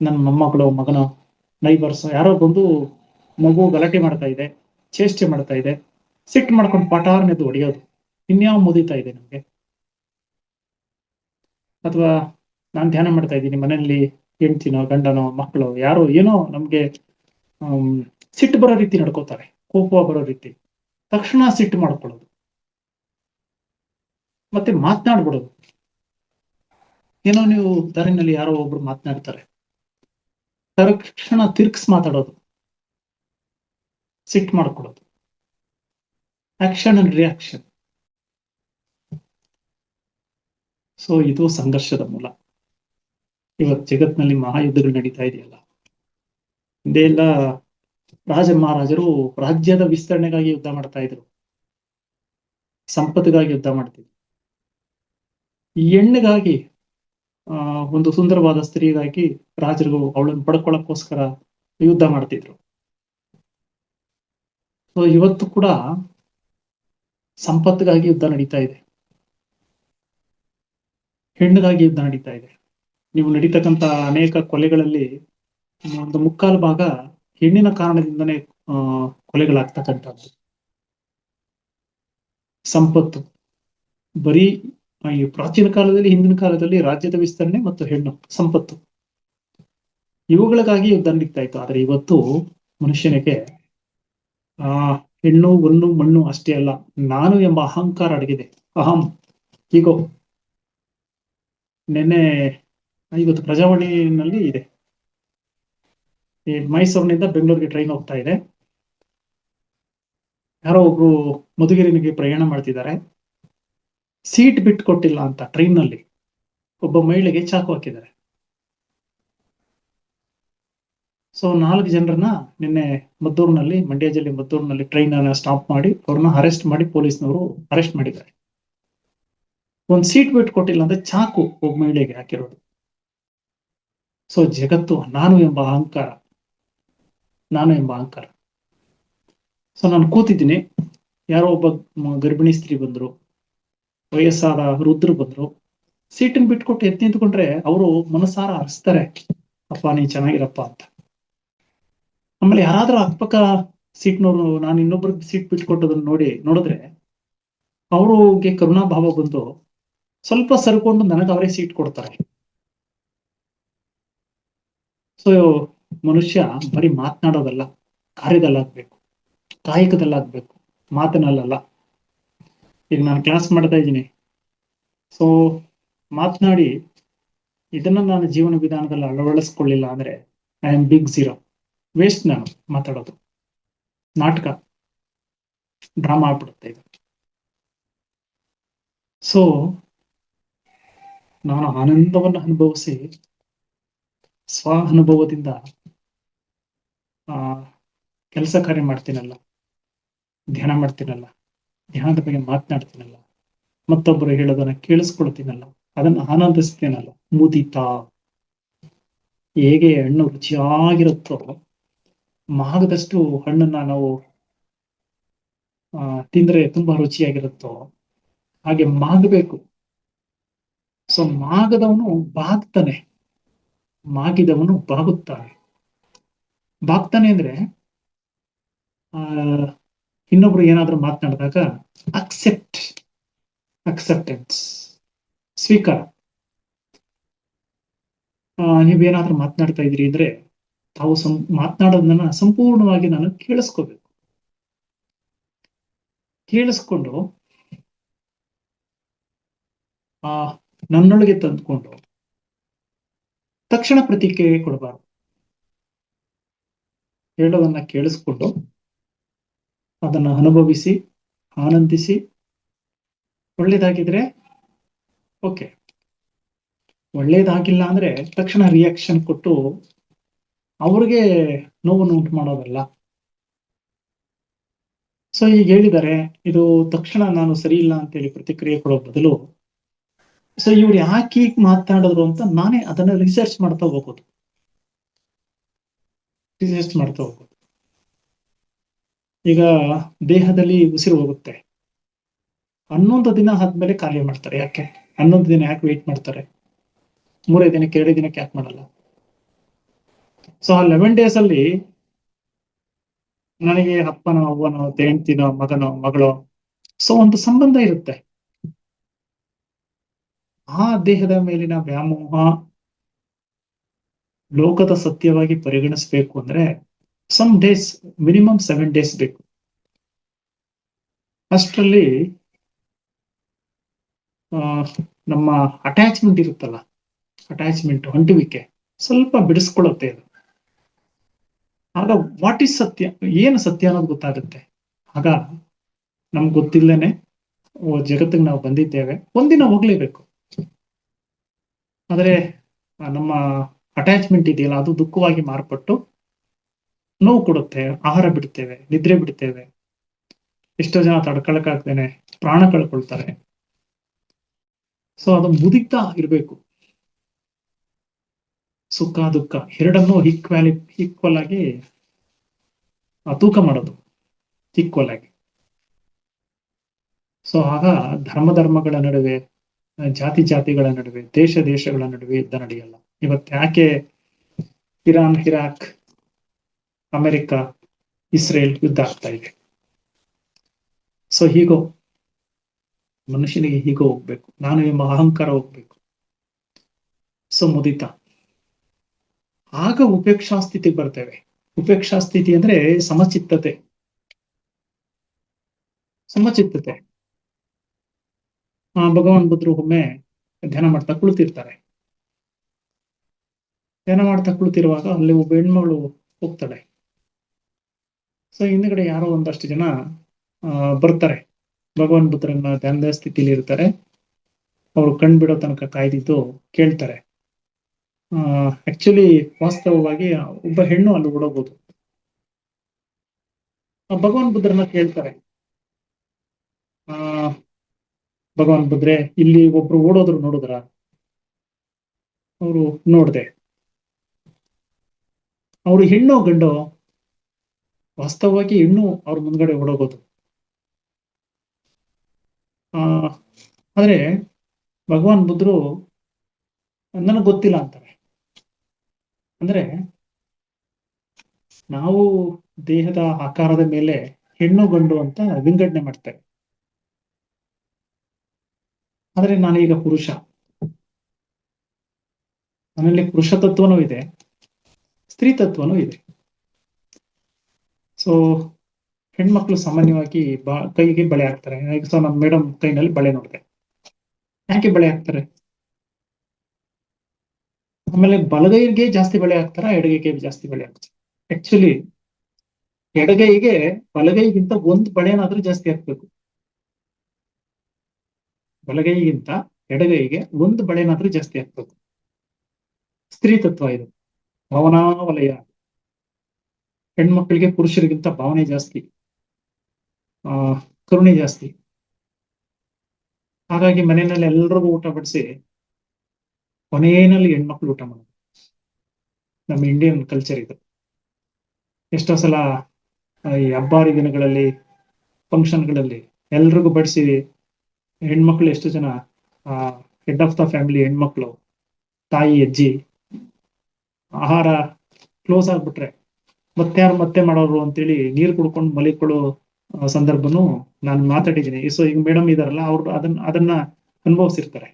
ನನ್ನ ಮೊಮ್ಮಗಳು, ಮಗನ, ನೈಬರ್ಸ್ ಯಾರೋ ಬಂದು ಮಗು ಗಲಾಟೆ ಮಾಡ್ತಾ ಇದೆ, ಚೇಷ್ಟೆ ಮಾಡ್ತಾ ಇದೆ, ಸಿಟ್ಟು ಮಾಡ್ಕೊಂಡು ಪಟಾರ್ನೆದು ಹೊಡೆಯೋದು. ಇನ್ಯಾವ ಮುದಿತಾ ಇದೆ ನಮ್ಗೆ. ಅಥವಾ ನಾನು ಧ್ಯಾನ ಮಾಡ್ತಾ ಇದ್ದೀನಿ, ಮನೆಯಲ್ಲಿ ಹೆಂಡ್ತಿನೋ ಗಂಡನೋ ಮಕ್ಕಳು ಯಾರೋ ಏನೋ ನಮ್ಗೆ ಸಿಟ್ಟು ಬರೋ ರೀತಿ ನಡ್ಕೋತಾರೆ, ಕೋಪ ಬರೋ ರೀತಿ, ತಕ್ಷಣ ಸಿಟ್ಟು ಮಾಡ್ಕೊಳ್ಳೋದು, ಮತ್ತೆ ಮಾತನಾಡ್ಬಿಡೋದು. ಏನೋ ನೀವು ದಾರಿನಲ್ಲಿ ಯಾರೋ ಒಬ್ರು ಮಾತನಾಡ್ತಾರೆ, ತಕ್ಷಣ ತಿರ್ಗ್ಸ್ ಮಾತಾಡೋದು, ಸಿಟ್ಟು ಮಾಡ್ಕೊಳ್ಳೋದು. Action and reaction. ಸೊ ಇದು ಸಂಘರ್ಷದ ಮೂಲ. ಇವತ್ತು ಜಗತ್ನಲ್ಲಿ ಮಹಾಯುದ್ಧಗಳು ನಡೀತಾ ಇದೆಯಲ್ಲ, ಹಿಂದೆ ಎಲ್ಲ ರಾಜ ಮಹಾರಾಜರು ರಾಜ್ಯದ ವಿಸ್ತರಣೆಗಾಗಿ ಯುದ್ಧ ಮಾಡ್ತಾ ಇದ್ರು, ಸಂಪತ್ತಿಗಾಗಿ ಯುದ್ಧ ಮಾಡ್ತಿದ್ರು. ಈ ಹೆಣ್ಣಿಗಾಗಿ, ಒಂದು ಸುಂದರವಾದ ಸ್ತ್ರೀಗಾಗಿ ರಾಜರು ಅವಳನ್ನು ಪಡ್ಕೊಳ್ಳೋಕ್ಕೋಸ್ಕರ ಯುದ್ಧ ಮಾಡ್ತಿದ್ರು. ಸೊ ಇವತ್ತು ಕೂಡ ಸಂಪತ್ತಿಗಾಗಿ ಯುದ್ಧ ನಡೀತಾ ಇದೆ, ಹೆಣ್ಣಿಗಾಗಿ ಯುದ್ಧ ನಡೀತಾ ಇದೆ. ನೀವು ನಡೀತಕ್ಕಂತ ಅನೇಕ ಕೊಲೆಗಳಲ್ಲಿ ಒಂದು 3/4 ಭಾಗ ಹೆಣ್ಣಿನ ಕಾರಣದಿಂದನೇ ಕೊಲೆಗಳಾಗ್ತಕ್ಕಂಥದ್ದು. ಸಂಪತ್ತು ಬರೀ ಈ ಪ್ರಾಚೀನ ಕಾಲದಲ್ಲಿ, ಹಿಂದಿನ ಕಾಲದಲ್ಲಿ ರಾಜ್ಯದ ವಿಸ್ತರಣೆ ಮತ್ತು ಹೆಣ್ಣು ಸಂಪತ್ತು, ಇವುಗಳಿಗಾಗಿ ಯುದ್ಧ ನಡೀತಾ ಇತ್ತು. ಆದ್ರೆ ಇವತ್ತು ಮನುಷ್ಯನಿಗೆ ಹೆಣ್ಣು, ಹೊನ್ನು, ಮಣ್ಣು ಅಷ್ಟೇ ಅಲ್ಲ, ನಾನು ಎಂಬ ಅಹಂಕಾರ ಅಡಗಿದೆ. ಅಹಂ ಈಗೋ ನಿನ್ನೆ ಇವತ್ತು ಪ್ರಜಾವಾಣಿನಲ್ಲಿ ಇದೆ, ಈ ಮೈಸೂರಿನಿಂದ ಬೆಂಗಳೂರಿಗೆ ಟ್ರೈನ್ ಹೋಗ್ತಾ ಇದೆ. ಯಾರೋ ಒಬ್ರು ಮಧುಗಿರಿನಿಗೆ ಪ್ರಯಾಣ ಮಾಡ್ತಿದ್ದಾರೆ, ಸೀಟ್ ಬಿಟ್ಟು ಕೊಟ್ಟಿಲ್ಲ ಅಂತ ಟ್ರೈನ್ ನಲ್ಲಿ ಒಬ್ಬ ಮಹಿಳೆಗೆ ಚಾಕು ಹಾಕಿದ್ದಾರೆ. ಸೊ 4 ಜನರನ್ನ ನಿನ್ನೆ ಮದ್ದೂರಿನಲ್ಲಿ, ಮಂಡ್ಯ ಜಿಲ್ಲೆ ಮದ್ದೂರಿನಲ್ಲಿ ಟ್ರೈನ್ ಅನ್ನ ಸ್ಟಾಪ್ ಮಾಡಿ ಅವ್ರನ್ನ ಅರೆಸ್ಟ್ ಮಾಡಿ ಪೊಲೀಸ್ನವರು ಅರೆಸ್ಟ್ ಮಾಡಿದ್ದಾರೆ. ಒಂದ್ ಸೀಟ್ ಬಿಟ್ಟು ಕೊಟ್ಟಿಲ್ಲ ಅಂದ್ರೆ ಚಾಕು ಒಬ್ಬ ಮಹಿಳೆಗೆ ಹಾಕಿರೋದು. ಸೊ ಜಗತ್ತು ನಾನು ಎಂಬ ಅಹಂಕಾರ, ನಾನು ಎಂಬ ಅಹಂಕಾರ. ಸೊ ನಾನು ಕೂತಿದ್ದೀನಿ, ಯಾರೋ ಒಬ್ಬ ಗರ್ಭಿಣಿ ಸ್ತ್ರೀ ಬಂದ್ರು, ವಯಸ್ಸಾದ ವೃದ್ಧರು ಬಂದ್ರು, ಸೀಟನ್ ಬಿಟ್ಕೊಟ್ಟು ಎದ್ದು ನಿಂತ್ಕೊಂಡ್ರೆ ಅವರು ಮನಸಾರ ಹರಿಸ್ತಾರೆ, ಅಪ್ಪ ನೀ ಚೆನ್ನಾಗಿರಪ್ಪ ಅಂತ. ಆಮೇಲೆ ಯಾರಾದ್ರೂ ಅಕ್ಕಪಕ್ಕ ಸೀಟ್ನವ್ರು ನಾನು ಇನ್ನೊಬ್ರಿಗೆ ಸೀಟ್ ಬಿಟ್ಕೊಟ್ಟೋದನ್ನ ನೋಡಿದ್ರೆ ಅವ್ರಿಗೆ ಕರುಣಾಭಾವ ಬಂದು ಸ್ವಲ್ಪ ಸರ್ಕೊಂಡು ನನಗೆ ಅವರೇ ಸೀಟ್ ಕೊಡ್ತಾರೆ. ಸೊ ಮನುಷ್ಯ ಬರೀ ಮಾತನಾಡೋದಲ್ಲ, ಕಾರ್ಯದಲ್ಲಾಗ್ಬೇಕು, ಕಾಯಕದಲ್ಲಾಗ್ಬೇಕು, ಮಾತಿನಲ್ಲ. ಈಗ ನಾನು ಕ್ಲಾಸ್ ಮಾಡ್ತಾ ಇದ್ದೀನಿ, ಸೊ ಮಾತನಾಡಿ ಇದನ್ನ ನಾನು ಜೀವನ ವಿಧಾನದಲ್ಲಿ ಅಳವಡಿಸ್ಕೊಳ್ಳಿಲ್ಲ ಅಂದ್ರೆ I am big zero, waste. ನಾನು ಮಾತಾಡೋದು ನಾಟಕ, ಡ್ರಾಮಾ ಆಗ್ಬಿಡುತ್ತೆ ಇದು. ಸೊ ನಾನು ಆನಂದವನ್ನು ಅನುಭವಿಸಿ ಸ್ವ ಅನುಭವದಿಂದ ಕೆಲಸ ಕಾರ್ಯ ಮಾಡ್ತೀನಲ್ಲ, ಧ್ಯಾನ ಮಾಡ್ತೀನಲ್ಲ, ಧ್ಯಾನದ ಬಗ್ಗೆ ಮಾತನಾಡ್ತೀನಲ್ಲ, ಮತ್ತೊಬ್ಬರು ಹೇಳೋದನ್ನ ಕೇಳಿಸ್ಕೊಳ್ತೀನಲ್ಲ, ಅದನ್ನ ಆನಂದಿಸ್ತೀನಲ್ಲ, ಮುದಿತಾ. ಹೇಗೆ ಹಣ್ಣು ರುಚಿಯಾಗಿರುತ್ತೋ, ಮಾಗದಷ್ಟು ಹಣ್ಣನ್ನ ನಾವು ತಿಂದ್ರೆ ತುಂಬಾ ರುಚಿಯಾಗಿರುತ್ತೋ ಹಾಗೆ ಮಾಗಬೇಕು. ಸೊ ಮಾಗದವನು ಬಾಗ್ತಾನೆ, ಮಾಗಿದವನು ಬಾಗುತ್ತಾನೆ. ಬಾಗ್ತಾನೆ ಅಂದ್ರೆ ಇನ್ನೊಬ್ರು ಏನಾದ್ರೂ ಮಾತನಾಡಿದಾಗ ಅಕ್ಸೆಪ್ಟೆನ್ಸ್, ಸ್ವೀಕಾರ. ನೀವೇನಾದ್ರೂ ಮಾತನಾಡ್ತಾ ಇದ್ರಿ ಅಂದ್ರೆ ತಾವು ಮಾತನಾಡೋದನ್ನ ಸಂಪೂರ್ಣವಾಗಿ ನಾನು ಕೇಳಿಸ್ಕೋಬೇಕು. ಕೇಳಿಸ್ಕೊಂಡು ನನ್ನೊಳಗೆ ತಂದ್ಕೊಂಡು ತಕ್ಷಣ ಪ್ರತಿಕ್ರಿಯೆ ಕೊಡಬಾರ್ದು. ಹೇಳೋದನ್ನ ಕೇಳಿಸ್ಕೊಂಡು ಅದನ್ನ ಅನುಭವಿಸಿ ಆನಂದಿಸಿ, ಒಳ್ಳೇದಾಗಿದ್ರೆ ಓಕೆ, ಒಳ್ಳೇದಾಗಿಲ್ಲ ಅಂದ್ರೆ ತಕ್ಷಣ ರಿಯಾಕ್ಷನ್ ಕೊಟ್ಟು ಅವ್ರಿಗೆ ನೋವನ್ನು ಉಂಟು ಮಾಡೋದಲ್ಲ. ಸೊ ಈಗ ಹೇಳಿದ್ದಾರೆ, ಇದು ತಕ್ಷಣ ನಾನು ಸರಿ ಇಲ್ಲ ಅಂತೇಳಿ ಪ್ರತಿಕ್ರಿಯೆ ಕೊಡೋ ಬದಲು, ಸೊ ಇವ್ರು ಯಾಕೆ ಈಗ ಮಾತನಾಡಿದ್ರು ಅಂತ ನಾನೇ ಅದನ್ನ ರಿಸರ್ಚ್ ಮಾಡ್ತಾ ಹೋಗೋದು. ಈಗ ದೇಹದಲ್ಲಿ ಉಸಿರು ಹೋಗುತ್ತೆ, 11 ದಿನ ಆದ್ಮೇಲೆ ಕಾರ್ಯ ಮಾಡ್ತಾರೆ. ಯಾಕೆ 11 ದಿನ ಯಾಕೆ ವೇಟ್ ಮಾಡ್ತಾರೆ? 3 ದಿನಕ್ಕೆ 2 ದಿನಕ್ಕೆ ಯಾಕೆ ಮಾಡಲ್ಲ? ಸೊ ಆ 11 days ಅಲ್ಲಿ ನನಗೆ ಅಪ್ಪನೋ ಅವ್ವನೋ ಹೆಂಡ್ತಿನೋ ಮಗನೋ ಮಗಳೋ ಸೊ ಒಂದು ಸಂಬಂಧ ಇರುತ್ತೆ. ಆ ದೇಹದ ಮೇಲಿನ ವ್ಯಾಮೋಹ ಲೋಕದ ಸತ್ಯವಾಗಿ ಪರಿಗಣಿಸ್ಬೇಕು ಅಂದ್ರೆ ಸಮ್ ಡೇಸ್, ಮಿನಿಮಮ್ 7 days ಬೇಕು. ಅಷ್ಟರಲ್ಲಿ ನಮ್ಮ ಅಟ್ಯಾಚ್ಮೆಂಟ್ ಇರುತ್ತಲ್ಲ, ಅಂಟುವಿಕೆ ಸ್ವಲ್ಪ ಬಿಡಿಸ್ಕೊಳ್ಳುತ್ತೆ ಅದು. ಆಗ ವಾಟ್ ಈಸ್ ಸತ್ಯ, ಏನು ಸತ್ಯ ಅನ್ನೋದು ಗೊತ್ತಾಗುತ್ತೆ. ಆಗ ನಮ್ಗೆ ಗೊತ್ತಿಲ್ಲೇನೆ ಜಗತ್ತಿಗೆ ನಾವು ಬಂದಿದ್ದೇವೆ, ಒಂದಿನ ಹೋಗ್ಲೇಬೇಕು. ಆದ್ರೆ ನಮ್ಮ ಅಟ್ಯಾಚ್ಮೆಂಟ್ ಇದೆಯಲ್ಲ, ಅದು ದುಃಖವಾಗಿ ಮಾರ್ಪಟ್ಟು ನೋವು ಕೊಡುತ್ತೆ, ಆಹಾರ ಬಿಡ್ತೇವೆ, ನಿದ್ರೆ ಬಿಡ್ತೇವೆ, ಎಷ್ಟೋ ಜನ ತಡ್ಕೊಳಕ್ಕಾಗ್ದೇನೆ ಪ್ರಾಣ ಕಳ್ಕೊಳ್ತಾರೆ. ಸೊ ಅದು ಮುದಿತಾ ಇರ್ಬೇಕು. ಸುಖ ದುಃಖ ಎರಡನ್ನೂ ಈಕ್ವಲ್ ಆಗಿ ತೂಕ ಮಾಡೋದು, ಈಕ್ವಲ್ ಆಗಿ. ಸೊ ಆಗ ಧರ್ಮಗಳ ನಡುವೆ, ಜಾತಿಗಳ ನಡುವೆ, ದೇಶಗಳ ನಡುವೆ ಯುದ್ಧ ನಡೆಯಲ್ಲ. ಇವತ್ತು ಯಾಕೆ ಇರಾನ್, ಇರಾಕ್, ಅಮೆರಿಕ, ಇಸ್ರೇಲ್ ಯುದ್ಧ ಆಗ್ತಾ ಇದೆ? ಸೊ ಹೀಗೋ ಮನುಷ್ಯನಿಗೆ ಹೀಗೋ ಹೋಗ್ಬೇಕು, ನಾನು ಎಂಬ ಅಹಂಕಾರ ಹೋಗ್ಬೇಕು. ಸೊ ಮುದಿತ, ಆಗ ಉಪೇಕ್ಷಾ ಸ್ಥಿತಿ ಬರ್ತೇವೆ. ಉಪೇಕ್ಷಾ ಸ್ಥಿತಿ ಅಂದ್ರೆ ಸಮಚಿತ್ತತೆ. ಭಗವಾನ್ ಬುದ್ಧರು ಒಮ್ಮೆ ಧ್ಯಾನ ಮಾಡ್ತಾ ಕುಳಿತಿರ್ತಾರೆ. ಧ್ಯಾನ ಮಾಡ್ತಾ ಕುಳಿತಿರುವಾಗ ಅಲ್ಲಿ ಒಬ್ಬ ಹೆಣ್ಮಗಳು ಹೋಗ್ತಾಳೆ. ಸೊ ಹಿಂದ್ಗಡೆ ಯಾರೋ ಒಂದಷ್ಟು ಜನ ಬರ್ತಾರೆ, ಭಗವಾನ್ ಬುದ್ಧರನ್ನ ಧ್ಯಾನದ ಸ್ಥಿತಿಲಿ ಇರ್ತಾರೆ. ಅವ್ರು ಕಣ್ ಬಿಡೋ ತನಕ ಕಾಯ್ದಿದ್ದು ಕೇಳ್ತಾರೆ. ಆಕ್ಚುಲಿ ವಾಸ್ತವವಾಗಿ ಒಬ್ಬ ಹೆಣ್ಣು ಅಲ್ಲಿ ಓಡೋಗ್ಬೋದು. ಭಗವಾನ್ ಬುದ್ಧರನ್ನ ಕೇಳ್ತಾರೆ, ಭಗವಾನ್ ಬುದ್ರೆ ಇಲ್ಲಿ ಒಬ್ರು ಓಡೋದ್ರು ನೋಡಿದ್ರ? ಅವರು ನೋಡ್ದೆ. ಅವರು ಹೆಣ್ಣು ಗಂಡು? ವಾಸ್ತವವಾಗಿ ಹೆಣ್ಣು ಅವ್ರ ಮುಂದ್ಗಡೆ ಓಡೋಗೋದು. ಆದ್ರೆ ಭಗವಾನ್ ಬುದ್ಧರು ನನಗ್ ಗೊತ್ತಿಲ್ಲ ಅಂತಾರೆ. ಅಂದ್ರೆ ನಾವು ದೇಹದ ಆಕಾರದ ಮೇಲೆ ಹೆಣ್ಣು ಗಂಡು ಅಂತ ವಿಂಗಡಣೆ ಮಾಡ್ತೇವೆ. ಆದ್ರೆ ನಾನೀಗ ಪುರುಷ, ನನ್ನಲ್ಲಿ ಪುರುಷ ತತ್ವನೂ ಇದೆ, ಸ್ತ್ರೀ ತತ್ವನೂ ಇದೆ. ಸೊ ಹೆಣ್ಮಕ್ಳು ಸಾಮಾನ್ಯವಾಗಿ ಕೈಗೆ ಬಳೆ ಹಾಕ್ತಾರೆ. ಸೊ ನಮ್ಮ ಮೇಡಮ್ ಕೈನಲ್ಲಿ ಬಳೆ ನೋಡಿದೆ. ಯಾಕೆ ಬಳೆ ಹಾಕ್ತಾರೆ? ಆಮೇಲೆ ಬಲಗೈಗೆ ಜಾಸ್ತಿ ಬಳೆ ಹಾಕ್ತಾರ, ಎಡಗೈಗೆ ಜಾಸ್ತಿ ಬಳೆ ಹಾಕ್ತಾರೆ? ಆಕ್ಚುಲಿ ಎಡಗೈಗೆ ಬಲಗೈಗಿಂತ ಒಂದು ಬಳೆನಾದ್ರೂ ಜಾಸ್ತಿ ಹಾಕ್ಬೇಕು. ಬಲಗೈಗಿಂತ ಎಡಗೈಗೆ ಒಂದು ಬಳೆನಾದ್ರೂ ಜಾಸ್ತಿ ಹಾಕ್ಬೇಕು. ಸ್ತ್ರೀ ತತ್ವ ಇದು, ಭಾವನಾ ವಲಯ. ಹೆಣ್ಮಕ್ಳಿಗೆ ಪುರುಷರಿಗಿಂತ ಭಾವನೆ ಜಾಸ್ತಿ, ಕರುಣೆ ಜಾಸ್ತಿ. ಹಾಗಾಗಿ ಮನೆಯಲ್ಲಿ ಎಲ್ರಿಗೂ ಊಟ ಬಡಿಸಿ ಕೊನೆಯಲ್ಲಿ ಹೆಣ್ಮಕ್ಳು ಊಟ ಮಾಡೋದು ನಮ್ಮ ಇಂಡಿಯನ್ ಕಲ್ಚರ್ ಇದು. ಎಷ್ಟೋ ಸಲ ಈ ಹಬ್ಬ ದಿನಗಳಲ್ಲಿ, ಫಂಕ್ಷನ್ಗಳಲ್ಲಿ ಎಲ್ರಿಗೂ ಬಡಿಸಿ ಹೆಣ್ಮಕ್ಳು ಎಷ್ಟು ಜನ ಹೆಡ್ ಆಫ್ ದ ಫ್ಯಾಮಿಲಿ ಹೆಣ್ಮಕ್ಳು, ತಾಯಿ ಅಜ್ಜಿ ಆಹಾರ ಕ್ಲೋಸ್ ಆಗ್ಬಿಟ್ರೆ ಮತ್ತೆ ಯಾರು ಮತ್ತೆ ಮಾಡೋರು ಅಂತೇಳಿ ನೀರು ಕುಡ್ಕೊಂಡು ಮಲಿಕೊಳ್ಳೋ ಸಂದರ್ಭನು ನಾನು ಮಾತಾಡಿದ್ದೀನಿ. ಸೊ ಈಗ ಮೇಡಮ್ ಇದಾರಲ್ಲ, ಅವ್ರು ಅದನ್ನ ಅನುಭವಿಸಿರ್ತಾರೆ.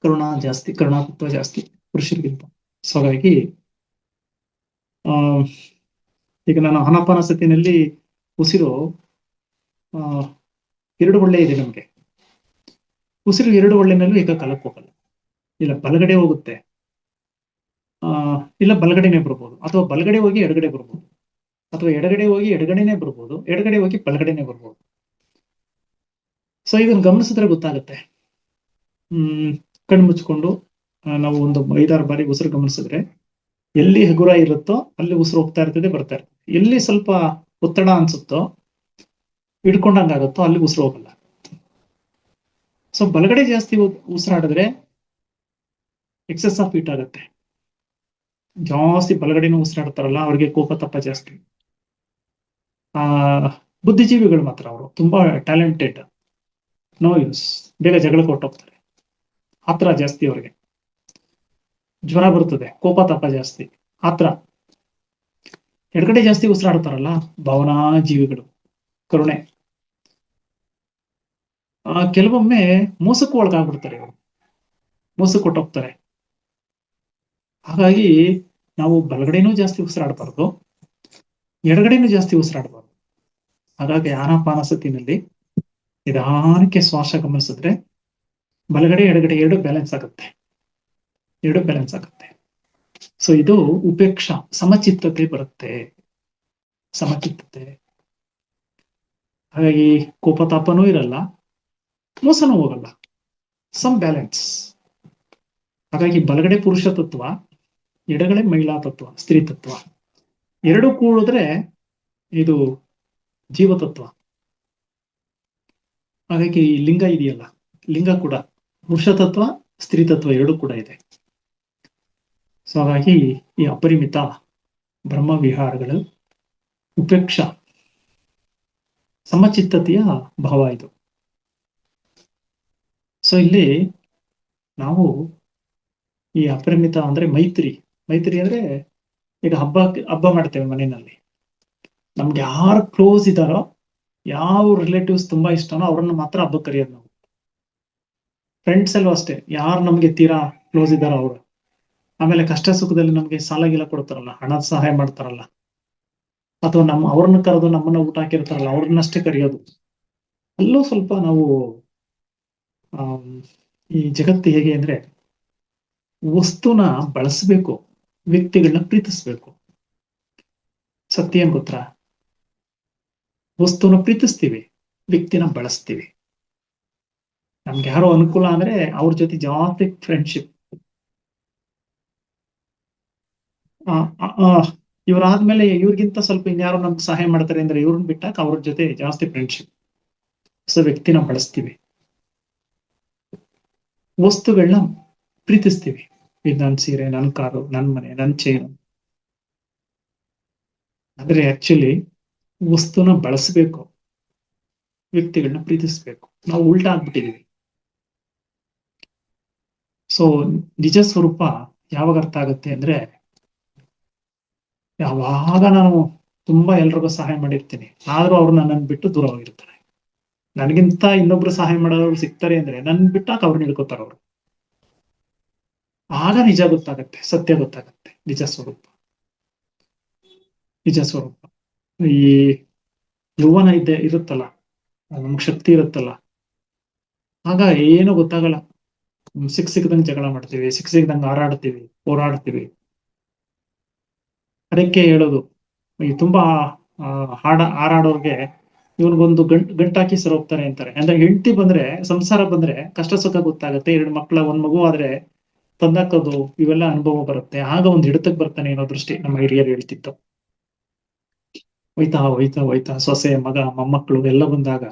ಕರುಣಾತತ್ವ ಜಾಸ್ತಿ ಪುರುಷರಿಗಿಂತ. ಸೊ ಹಾಗಾಗಿ ಈಗ ನಾನು ಆನಾಪಾನಸತಿನಲ್ಲಿ ಉಸಿರು ಎರಡು ಒಳ್ಳೆ ಇದೆ ನಮ್ಗೆ. ಉಸಿರು ಎರಡು ಒಳ್ಳೆನಲ್ಲೂ ಏಕಕಾಲಕ್ಕೆ ಹೋಗಲ್ಲ. ಇಲ್ಲ ಬಲಗಡೆ ಹೋಗುತ್ತೆ, ಇಲ್ಲ ಬಲಗಡೆನೆ ಬರ್ಬೋದು, ಅಥವಾ ಬಲಗಡೆ ಹೋಗಿ ಎಡಗಡೆ ಬರ್ಬೋದು, ಅಥವಾ ಎಡಗಡೆ ಹೋಗಿ ಎಡಗಡೆನೆ ಬರ್ಬೋದು, ಎಡಗಡೆ ಹೋಗಿ ಬಲಗಡೆನೆ ಬರ್ಬೋದು. ಸೊ ಇದನ್ನ ಗಮನಿಸಿದ್ರೆ ಗೊತ್ತಾಗುತ್ತೆ. ಕಣ್ಣು ಮುಚ್ಕೊಂಡು ನಾವು ಒಂದು 5-6 ಬಾರಿ ಉಸಿರು ಗಮನಿಸಿದ್ರೆ ಎಲ್ಲಿ ಹಗುರ ಇರುತ್ತೋ ಅಲ್ಲಿ ಉಸಿರು ಹೋಗ್ತಾ ಇರ್ತದೆ, ಬರ್ತಾ ಇರ್ತದೆ. ಎಲ್ಲಿ ಸ್ವಲ್ಪ ಒತ್ತಡ ಅನ್ಸುತ್ತೋ, ಹಿಡ್ಕೊಂಡಂಗಾಗುತ್ತೋ ಅಲ್ಲಿ ಉಸಿರು ಹೋಗಲ್ಲ. ಸೊ ಬಲಗಡೆ ಜಾಸ್ತಿ ಉಸಿರಾಡಿದ್ರೆ ಎಕ್ಸೆಸ್ ಆಫ್ ಹೀಟ್ ಆಗುತ್ತೆ. ಜಾಸ್ತಿ ಬಲಗಡೆನೂ ಉಸಿರಾಡ್ತಾರಲ್ಲ ಅವ್ರಿಗೆ ಕೋಪ ತಪ್ಪ ಜಾಸ್ತಿ. ಬುದ್ಧಿಜೀವಿಗಳು ಮಾತ್ರ ಅವರು ತುಂಬಾ ಟ್ಯಾಲೆಂಟೆಡ್, ನೋ ಯೂಸ್, ಬೇಗ ಜಗಳಕ್ಕೆ ಹೊರಟೋಗ್ತಾರೆ, ಆತರ ಜಾಸ್ತಿ ಅವ್ರಿಗೆ. ಜ್ವರ ಬರ್ತದೆ, ಕೋಪ ತಾಪ ಜಾಸ್ತಿ, ಆತರ. ಎಡಗಡೆ ಜಾಸ್ತಿ ಉಸಿರಾಡ್ತಾರಲ್ಲ ಭಾವನಾ ಜೀವಿಗಳು, ಕರುಣೆ. ಕೆಲವೊಮ್ಮೆ ಮೋಸಕ್ಕೂ ಒಳಗಾಗ್ಬಿಡ್ತಾರೆ ಇವರು, ಮೋಸಕ್ಕೆ ಹೊಟ್ಟೋಗ್ತಾರೆ. ಹಾಗಾಗಿ ನಾವು ಬಲಗಡೆನೂ ಜಾಸ್ತಿ ಉಸಿರಾಡಬಾರ್ದು, ಎಡಗಡೆನೂ ಜಾಸ್ತಿ ಉಸಿರಾಡಬಾರ್ದು. ಹಾಗಾಗಿ ಆನಾಪಾನಸತಿನಲ್ಲಿ ನಿಧಾನಕ್ಕೆ ಶ್ವಾಸ ಗಮನಿಸಿದ್ರೆ ಬಲಗಡೆ ಎಡಗಡೆ ಎರಡು ಬ್ಯಾಲೆನ್ಸ್ ಆಗುತ್ತೆ. ಸೊ ಇದು ಉಪೇಕ್ಷಾ, ಸಮಚಿತ್ತತೆ ಬರುತ್ತೆ, ಸಮಚಿತ್ತತೆ. ಹಾಗಾಗಿ ಕೋಪತಾಪನೂ ಇರಲ್ಲ, ಮೋಸನೂ ಹೋಗಲ್ಲ, ಸಮ್ ಬ್ಯಾಲೆನ್ಸ್. ಹಾಗಾಗಿ ಬಲಗಡೆ ಪುರುಷ ತತ್ವ, ಎಡಗಡೆ ಮಹಿಳಾ ತತ್ವ, ಸ್ತ್ರೀ ತತ್ವ. ಎರಡು ಕೂಡಿದ್ರೆ ಇದು ಜೀವತತ್ವ. ಹಾಗಾಗಿ ಲಿಂಗ ಇದೆಯಲ್ಲ, ಲಿಂಗ ಕೂಡ ಪುರುಷ ತತ್ವ, ಸ್ತ್ರೀ ತತ್ವ ಎರಡು ಕೂಡ ಇದೆ. ಸೊ ಹಾಗಾಗಿ ಈ ಅಪರಿಮಿತ ಬ್ರಹ್ಮ ವಿಹಾರಗಳು ಉಪೇಕ್ಷಾ, ಸಮಚಿತ್ತತೆಯ ಭಾವ ಇದು. ಸೊ ಇಲ್ಲಿ ನಾವು ಈ ಅಪರಿಮಿತ ಅಂದ್ರೆ ಮೈತ್ರಿ ಅಂದ್ರೆ ಈಗ ಹಬ್ಬ ಮಾಡ್ತೇವೆ ಮನೆಯಲ್ಲಿ. ನಮ್ಗೆ ಯಾರು ಕ್ಲೋಸ್ ಇದ್ದಾರೋ, ಯಾವ ರಿಲೇಟಿವ್ಸ್ ತುಂಬಾ ಇಷ್ಟನೋ ಅವ್ರನ್ನ ಮಾತ್ರ ಹಬ್ಬಕ್ಕೆ ಕರೆಯೋದು ನಾವು. ಫ್ರೆಂಡ್ಸ್ ಅಲ್ಲೂ ಅಷ್ಟೇ, ಯಾರು ನಮ್ಗೆ ತೀರಾ ಕ್ಲೋಸ್ ಇದ್ದಾರೋ ಅವರು. ಆಮೇಲೆ ಕಷ್ಟ ಸುಖದಲ್ಲಿ ನಮ್ಗೆ ಸಾಲ ಗೀಲ ಕೊಡ್ತಾರಲ್ಲ, ಹಣದ ಸಹಾಯ ಮಾಡ್ತಾರಲ್ಲ, ಅಥವಾ ಅವ್ರನ್ನ ಕರೆದು ನಮ್ಮನ್ನ ಊಟ ಹಾಕಿರ್ತಾರಲ್ಲ, ಅವ್ರನ್ನಷ್ಟೇ ಕರೆಯೋದು. ಅಲ್ಲೂ ಸ್ವಲ್ಪ ನಾವು ಈ ಜಗತ್ತು ಹೇಗೆ ಅಂದ್ರೆ ವಸ್ತುನ ಬಳಸಬೇಕು, ವ್ಯಕ್ತಿಗಳನ್ನ ಪ್ರೀತಿಸ್ಬೇಕು. ಸತ್ಯ ಏನ್ ಗೊತ್ತಾ? ವಸ್ತುನ ಪ್ರೀತಿಸ್ತೀವಿ, ವ್ಯಕ್ತಿನ ಬಳಸ್ತೀವಿ. ನಮ್ಗೆ ಯಾರೋ ಅನುಕೂಲ ಅಂದ್ರೆ ಅವ್ರ ಜೊತೆ ಜಾಸ್ತಿ ಫ್ರೆಂಡ್ಶಿಪ್. ಇವ್ರಾದ್ಮೇಲೆ ಇವ್ರಿಗಿಂತ ಸ್ವಲ್ಪ ಇನ್ಯಾರೋ ನಮ್ಗೆ ಸಹಾಯ ಮಾಡ್ತಾರೆ ಅಂದ್ರೆ ಇವ್ರನ್ನ ಬಿಟ್ಟಾಕ ಅವ್ರ ಜೊತೆ ಜಾಸ್ತಿ ಫ್ರೆಂಡ್ಶಿಪ್. ಸೊ ವ್ಯಕ್ತಿನ ಬಳಸ್ತೀವಿ, ವಸ್ತುಗಳನ್ನ ಪ್ರೀತಿಸ್ತೀವಿ. ಇದು ನನ್ ಸೀರೆ, ನನ್ ಕಾರು, ನನ್ ಮನೆ, ನನ್ ಚೈನು. ಆದ್ರೆ ಆಕ್ಚುಲಿ ವಸ್ತುನ ಬಳಸಬೇಕು, ವ್ಯಕ್ತಿಗಳನ್ನ ಪ್ರೀತಿಸ್ಬೇಕು. ನಾವು ಉಲ್ಟಾ ಆಗ್ಬಿಟ್ಟಿದೀವಿ. ಸೊ ನಿಜ ಸ್ವರೂಪ ಯಾವಾಗ ಅರ್ಥ ಆಗುತ್ತೆ ಅಂದ್ರೆ, ಯಾವಾಗ ನಾನು ತುಂಬಾ ಎಲ್ರಿಗೂ ಸಹಾಯ ಮಾಡಿರ್ತೀನಿ, ಆದ್ರೂ ಅವ್ರು ನನ್ನನ್ನು ಬಿಟ್ಟು ದೂರ ಹೋಗಿರ್ತಾರೆ. ನನಗಿಂತ ಇನ್ನೊಬ್ರು ಸಹಾಯ ಮಾಡೋರು ಸಿಗ್ತಾರೆ ಅಂದ್ರೆ ನನ್ ಬಿಟ್ಟಾಕ ಅವ್ರನ್ನ ಹಿಡ್ಕೋತಾರ ಅವ್ರು. ಆಗ ನಿಜ ಗೊತ್ತಾಗತ್ತೆ, ಸತ್ಯ ಗೊತ್ತಾಗತ್ತೆ, ನಿಜ ಸ್ವರೂಪ. ನಿಜ ಸ್ವರೂಪ ಈ ಯೌವನ ಇರುತ್ತಲ್ಲ, ನಮ್ಗ್ ಶಕ್ತಿ ಇರುತ್ತಲ್ಲ, ಆಗ ಏನು ಗೊತ್ತಾಗಲ್ಲ. ಸಿಕ್ದಂಗ್ ಜಗಳ ಮಾಡ್ತೀವಿ, ಸಿಕ್ದಂಗ್ ಹಾರಾಡ್ತೀವಿ, ಹೋರಾಡ್ತೀವಿ. ಅದಕ್ಕೆ ಹೇಳೋದು, ಈ ತುಂಬಾ ಹಾರಾಡೋರ್ಗೆ ಇವನ್ಗೊಂದು ಗಂಟಾಕಿ ಸರ್ ಹೋಗ್ತಾರೆ ಅಂತಾರೆ. ಅಂದ್ರೆ ಹೆಂಡತಿ ಬಂದ್ರೆ, ಸಂಸಾರ ಬಂದ್ರೆ ಕಷ್ಟ ಸುಖ ಗೊತ್ತಾಗತ್ತೆ. 2 ಮಕ್ಳ, 1 ಮಗು ಆದ್ರೆ ತಂದಾಕೋದು, ಇವೆಲ್ಲ ಅನುಭವ ಬರುತ್ತೆ. ಆಗ ಒಂದ್ ಹಿಡಿತಕ್ ಬರ್ತಾನೆ ಅನ್ನೋ ದೃಷ್ಟಿ ನಮ್ಮ ಹಿರಿಯರು ಹೇಳ್ತಿತ್ತು. ಹೋಯ್ತಾ ಹೋಯ್ತಾ ಹೋಯ್ತಾ ಸೊಸೆ, ಮಗ, ಮೊಮ್ಮಕ್ಕಳು ಎಲ್ಲ ಬಂದಾಗ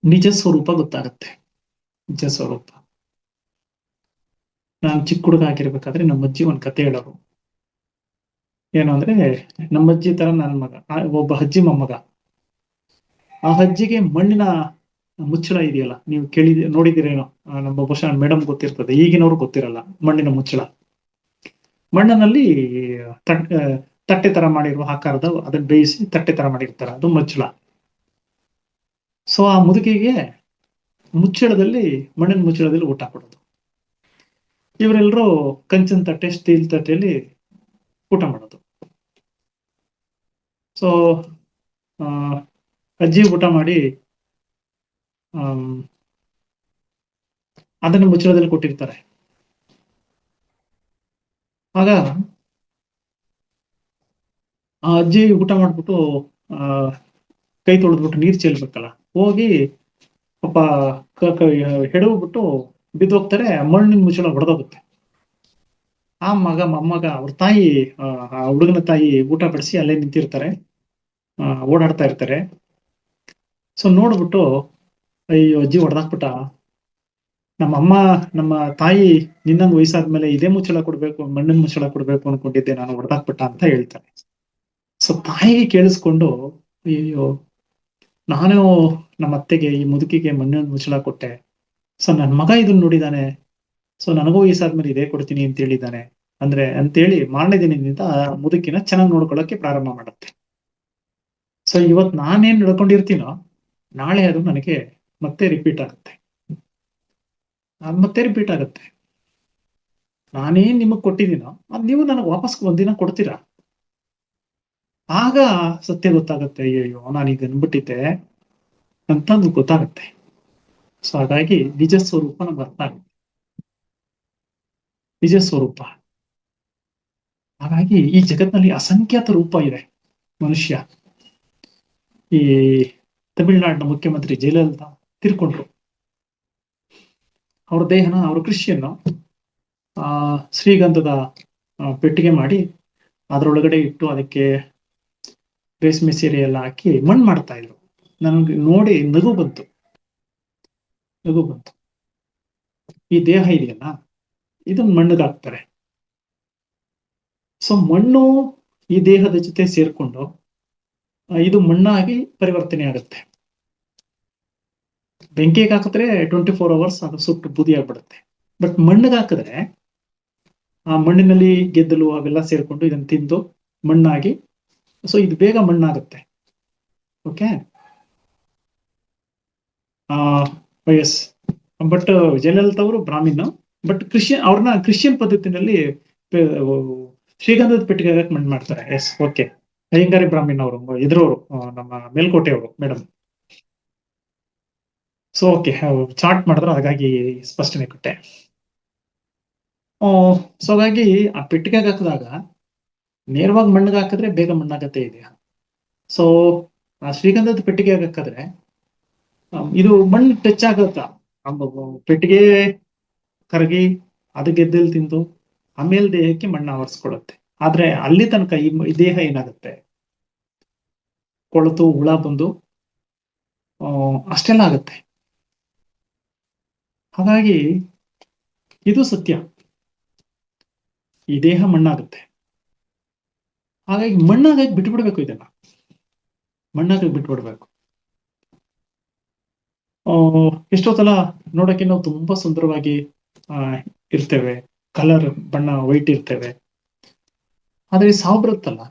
ನಿಜ ಸ್ವರೂಪ ಗೊತ್ತಾಗತ್ತೆ. ನಿಜ ಸ್ವರೂಪ. ನಾನ್ ಚಿಕ್ಕ ಹುಡುಗ ಆಗಿರ್ಬೇಕಾದ್ರೆ ನಮ್ಮ ಅಜ್ಜಿ ಒಂದ್ ಕತೆ ಹೇಳೋರು. ಏನು ಅಂದ್ರೆ, ನಮ್ಮ ಅಜ್ಜಿ ತರ ನನ್ ಮಗ, ಒಬ್ಬ ಅಜ್ಜಿ ಮೊಮ್ಮಗ. ಆ ಅಜ್ಜಿಗೆ ಮಣ್ಣಿನ ಮುಚ್ಚಳ ಇದೆಯಲ್ಲ, ನೀವು ನೋಡಿದಿರೇನೋ, ನಮ್ಮ ಬಹುಶಃ ಮೇಡಮ್ ಗೊತ್ತಿರ್ತದೆ, ಈಗಿನವ್ರು ಗೊತ್ತಿರಲ್ಲ. ಮಣ್ಣಿನ ಮುಚ್ಚಳ, ಮಣ್ಣಿನಲ್ಲಿ ತಟ್ಟೆ ತರ ಮಾಡಿರುವ ಆಕಾರದ, ಅದನ್ನ ಬೇಯಿಸಿ ತಟ್ಟೆ ತರ ಮಾಡಿರ್ತಾರ, ಅದು ಮುಚ್ಚಳ. ಸೊ ಆ ಮುದುಕಿಗೆ ಮುಚ್ಚಳದಲ್ಲಿ, ಮಣ್ಣಿನ ಮುಚ್ಚಳದಲ್ಲಿ ಊಟ ಕೊಡೋದು. ಇವರೆಲ್ಲರೂ ಕಂಚಿನ ತಟ್ಟೆ, ಸ್ಟೀಲ್ ತಟ್ಟೆಯಲ್ಲಿ ಊಟ ಮಾಡೋದು. ಸೊ ಅಜ್ಜಿ ಊಟ ಮಾಡಿ ಅದನ್ನ ಮುಚ್ಚಳದಲ್ಲಿ ಕೊಟ್ಟಿರ್ತಾರೆ. ಆಗ ಆ ಅಜ್ಜಿ ಊಟ ಮಾಡ್ಬಿಟ್ಟು ಕೈ ತೊಳೆದ್ಬಿಟ್ಟು ನೀರ್ ಚೆಲ್ಬೇಕಲ್ಲ, ಹೋಗಿ ಪಾಪ ಹೆಡವ್ಬಿಟ್ಟು ಬಿದ್ದೋಗ್ತಾರೆ. ಮಣ್ಣಿನ ಮುಚ್ಚಳ ಹೊಡೆದೋಗುತ್ತೆ. ಆ ಮೊಮ್ಮಗ, ಅವ್ರ ತಾಯಿ, ಆ ಹುಡುಗನ ತಾಯಿ ಊಟ ಬಡಿಸಿ ಅಲ್ಲೇ ನಿಂತಿರ್ತಾರೆ, ಓಡಾಡ್ತಾ ಇರ್ತಾರೆ. ಸೊ ನೋಡ್ಬಿಟ್ಟು, ಅಯ್ಯೋ ಅಜ್ಜಿ ಹೊಡೆದಾಕ್ಬಿಟ್ಟ, ನಮ್ಮ ತಾಯಿ ನಿನ್ನಂಗ್ ವಯಸ್ಸಾದ್ಮೇಲೆ ಇದೇ ಮುಚ್ಚಳ ಕೊಡ್ಬೇಕು, ಮಣ್ಣಿನ ಮುಚ್ಚಳ ಕೊಡ್ಬೇಕು ಅನ್ಕೊಂಡಿದ್ದೆ ನಾನು, ಹೊಡೆದಾಕ್ಬಿಟ್ಟ ಅಂತ ಹೇಳ್ತಾರೆ. ಸೊ ತಾಯಿಗೆ ಕೇಳಿಸ್ಕೊಂಡು, ಅಯ್ಯೋ ನಾನು ನಮ್ಮ ಅತ್ತೆಗೆ, ಈ ಮುದುಕಿಗೆ ಮಣ್ಣಿನ ಮುಚ್ಚಳ ಕೊಟ್ಟೆ, ಸೊ ನನ್ ಮಗ ಇದನ್ನ ನೋಡಿದಾನೆ, ಸೊ ನನಗೂ ವಯಸ್ಸಾದ್ಮೇಲೆ ಇದೇ ಕೊಡ್ತೀನಿ ಅಂತ ಹೇಳಿದ್ದಾನೆ ಅಂದ್ರೆ ಅಂತೇಳಿ ಮಾರನೇ ದಿನದಿಂದ ಮುದುಕಿನ ಚೆನ್ನಾಗಿ ನೋಡ್ಕೊಳ್ಳೋಕೆ ಪ್ರಾರಂಭ ಮಾಡುತ್ತೆ. ಸೊ ಇವತ್ ನಾನೇನ್ ನಡ್ಕೊಂಡಿರ್ತೀನೋ, ನಾಳೆ ಅದು ನನಗೆ ಮತ್ತೆ ರಿಪೀಟ್ ಆಗುತ್ತೆ. ನಾನೇನ್ ನಿಮಗ್ ಕೊಟ್ಟಿದ್ದೀನೋ ಅದ್ ನೀವು ನನಗೆ ವಾಪಸ್ ಒಂದಿನ ಕೊಡ್ತೀರಾ. ಆಗ ಸತ್ಯ ಗೊತ್ತಾಗತ್ತೆ, ಅಯ್ಯೋ ನಾನೀಗ ಅನ್ಬಿಟ್ಟಿದ್ದೆ ಅಂತ ಗೊತ್ತಾಗತ್ತೆ. ಸೊ ಹಾಗಾಗಿ ನಿಜ ಸ್ವರೂಪ ನಮ್ಗೆ ಅರ್ಥ ಆಗುತ್ತೆ, ನಿಜ ಸ್ವರೂಪ. ಹಾಗಾಗಿ ಈ ಜಗತ್ನಲ್ಲಿ ಅಸಂಖ್ಯಾತ ರೂಪ ಇದೆ ಮನುಷ್ಯ. ಈ ತಮಿಳುನಾಡಿನ ಮುಖ್ಯಮಂತ್ರಿ ಜಯಲಲಿತಾ ತೀರ್ಕೊಂಡ್ರು. ಅವ್ರ ದೇಹನ, ಅವರು ಕ್ರಿಶ್ಚಿಯನ್, ಶ್ರೀಗಂಧದ ಪೆಟ್ಟಿಗೆ ಮಾಡಿ ಅದ್ರೊಳಗಡೆ ಇಟ್ಟು ಅದಕ್ಕೆ ರೇಷ್ಮೆ ಸೀರೆ ಎಲ್ಲ ಹಾಕಿ ಮಣ್ಣು ಮಾಡ್ತಾ ಇದ್ರು. ನನಗೆ ನೋಡಿ ನಗು ಬಂತು. ಈ ದೇಹ ಇದೆಯಲ್ಲ, ಇದನ್ನ ಮಣ್ಣಿಗೆ ಹಾಕ್ತಾರೆ. ಸೊ ಮಣ್ಣು ಈ ದೇಹದ ಜೊತೆ ಸೇರ್ಕೊಂಡು ಇದು ಮಣ್ಣಾಗಿ ಪರಿವರ್ತನೆ ಆಗುತ್ತೆ. ಬೆಂಕಿಗೆ ಹಾಕಿದ್ರೆ 24 hours ಅದು ಸುಟ್ಟು ಬೂದಿ ಆಗ್ಬಿಡುತ್ತೆ. ಬಟ್ ಮಣ್ಣಿಗೆ ಹಾಕಿದ್ರೆ ಆ ಮಣ್ಣಿನಲ್ಲಿ ಗೆದ್ದಲು ಅವೆಲ್ಲ ಸೇರ್ಕೊಂಡು ಇದನ್ನ ತಿಂದು ಮಣ್ಣಾಗಿ, ಸೊ ಇದು ಬೇಗ ಮಣ್ಣಾಗುತ್ತೆ. Okay, yes. ಬಟ್ ಜಯಲಲಿತಾ ಅವರು ಬ್ರಾಹ್ಮಿನ್, ಬಟ್ ಅವ್ರನ್ನ ಕ್ರಿಶ್ಚಿಯನ್ ಪದ್ಧತಿನಲ್ಲಿ ಶ್ರೀಗಂಧದ ಪೆಟ್ಟಿಗೆ ಮಣ್ಣು ಮಾಡ್ತಾರೆ. S, okay. ಅಯ್ಯಂಗಾರಿ ಬ್ರಾಹ್ಮಿನ್ ಅವರು, ಇದ್ರವರು, ನಮ್ಮ ಮೇಲ್ಕೋಟೆ ಅವರು ಮೇಡಮ್. ಸೊ ಓಕೆ, ಚಾರ್ಟ್ ಮಾಡಿದ್ರು, ಹಾಗಾಗಿ ಸ್ಪಷ್ಟನೆ ಕೊಟ್ಟೆ. ಸೊ ಹಾಗಾಗಿ ಆ ಪೆಟ್ಟಿಗೆಗೆ ಹಾಕಿದಾಗ ನೇರವಾಗಿ ಮಣ್ಣಿಗೆ ಹಾಕಿದ್ರೆ ಬೇಗ ಮಣ್ಣಾಗತ್ತೆ ಇದೆಯಾ. ಸೊ ಆ ಶ್ರೀಗಂಧದ ಪೆಟ್ಟಿಗೆ ಹಾಕಿದ್ರೆ ಇದು ಮಣ್ಣು ಟಚ್ ಆಗುತ್ತಾ, ಪೆಟ್ಟಿಗೆ ಕರಗಿ ಅದು ಗೆದ್ದಲು ತಿಂದು ಆಮೇಲೆ ದೇಹಕ್ಕೆ ಮಣ್ಣು ಆವರಿಸ್ಕೊಳ್ಳುತ್ತೆ. ಆದ್ರೆ ಅಲ್ಲಿ ತನಕ ಈ ದೇಹ ಏನಾಗುತ್ತೆ, ಕೊಳತು ಹುಳ ಬಂದು ಅಷ್ಟೆಲ್ಲ ಆಗುತ್ತೆ. ಹಾಗಾಗಿ ಇದು ಸತ್ಯ, ಈ ದೇಹ ಮಣ್ಣಾಗುತ್ತೆ. ಹಾಗಾಗಿ ಮಣ್ಣಾಗಾಗಿ ಬಿಟ್ಬಿಡ್ಬೇಕು, ಇದನ್ನ ಮಣ್ಣಾಗಿ ಬಿಟ್ಬಿಡ್ಬೇಕು. ಎಷ್ಟೊತ್ತಲ್ಲ ನೋಡಕ್ಕೆ ನಾವು ತುಂಬಾ ಸುಂದರವಾಗಿ ಇರ್ತೇವೆ, ಕಲರ್ ಬಣ್ಣ ವೈಟ್ ಇರ್ತೇವೆ. ಆದ್ರೆ ಸಾವು ಬರುತ್ತಲ್ಲ,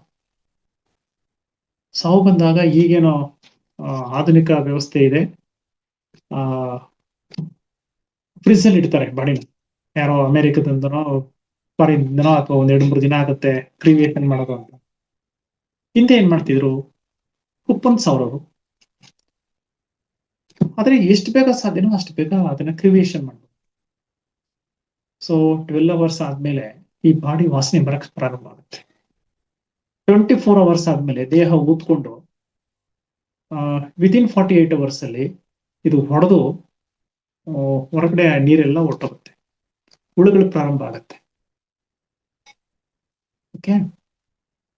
ಸಾವು ಬಂದಾಗ ಈಗೇನೋ ಆಧುನಿಕ ವ್ಯವಸ್ಥೆ ಇದೆ, ಫ್ರಿಜ್ ಅಲ್ಲಿ ಇಡ್ತಾರೆ ಬಾಡಿನ. ಯಾರೋ ಅಮೆರಿಕದಿಂದನೋ ಫಾರಿನ್ದನೋ ಅಥವಾ 1-2-3 ದಿನ ಆಗುತ್ತೆ ಕ್ರಿಮಿಯೇಷನ್ ಮಾಡೋದು ಅಂತ. ಹಿಂದೆ ಏನ್ ಮಾಡ್ತಿದ್ರು, ಉಪ್ಪನ್ ಸಾವಿರೋರು. ಆದ್ರೆ ಎಷ್ಟು ಬೇಗ ಸಾಧ್ಯನೋ ಅಷ್ಟು ಬೇಗ ಅದನ್ನ ಕ್ರಿಮಿಯೇಷನ್ ಮಾಡ್ಬೋದು. ಸೊ 12 ಅವರ್ಸ್ ಆದ್ಮೇಲೆ ಈ ಬಾಡಿ ವಾಸನೆ ಬರಕ್ ಪ್ರಾರಂಭ ಆಗುತ್ತೆ. 24 ಅವರ್ಸ್ ಆದ್ಮೇಲೆ ದೇಹ ಊದ್ಕೊಂಡು ವಿದಿನ್ 48 ಅವರ್ಸ್ ಅಲ್ಲಿ ಇದು ಹೊಡೆದು ಹೊರಗಡೆ ನೀರೆಲ್ಲ ಹೊರಟೋಗುತ್ತೆ, ಹುಳುಗಳು ಪ್ರಾರಂಭ ಆಗುತ್ತೆ. ಓಕೆ,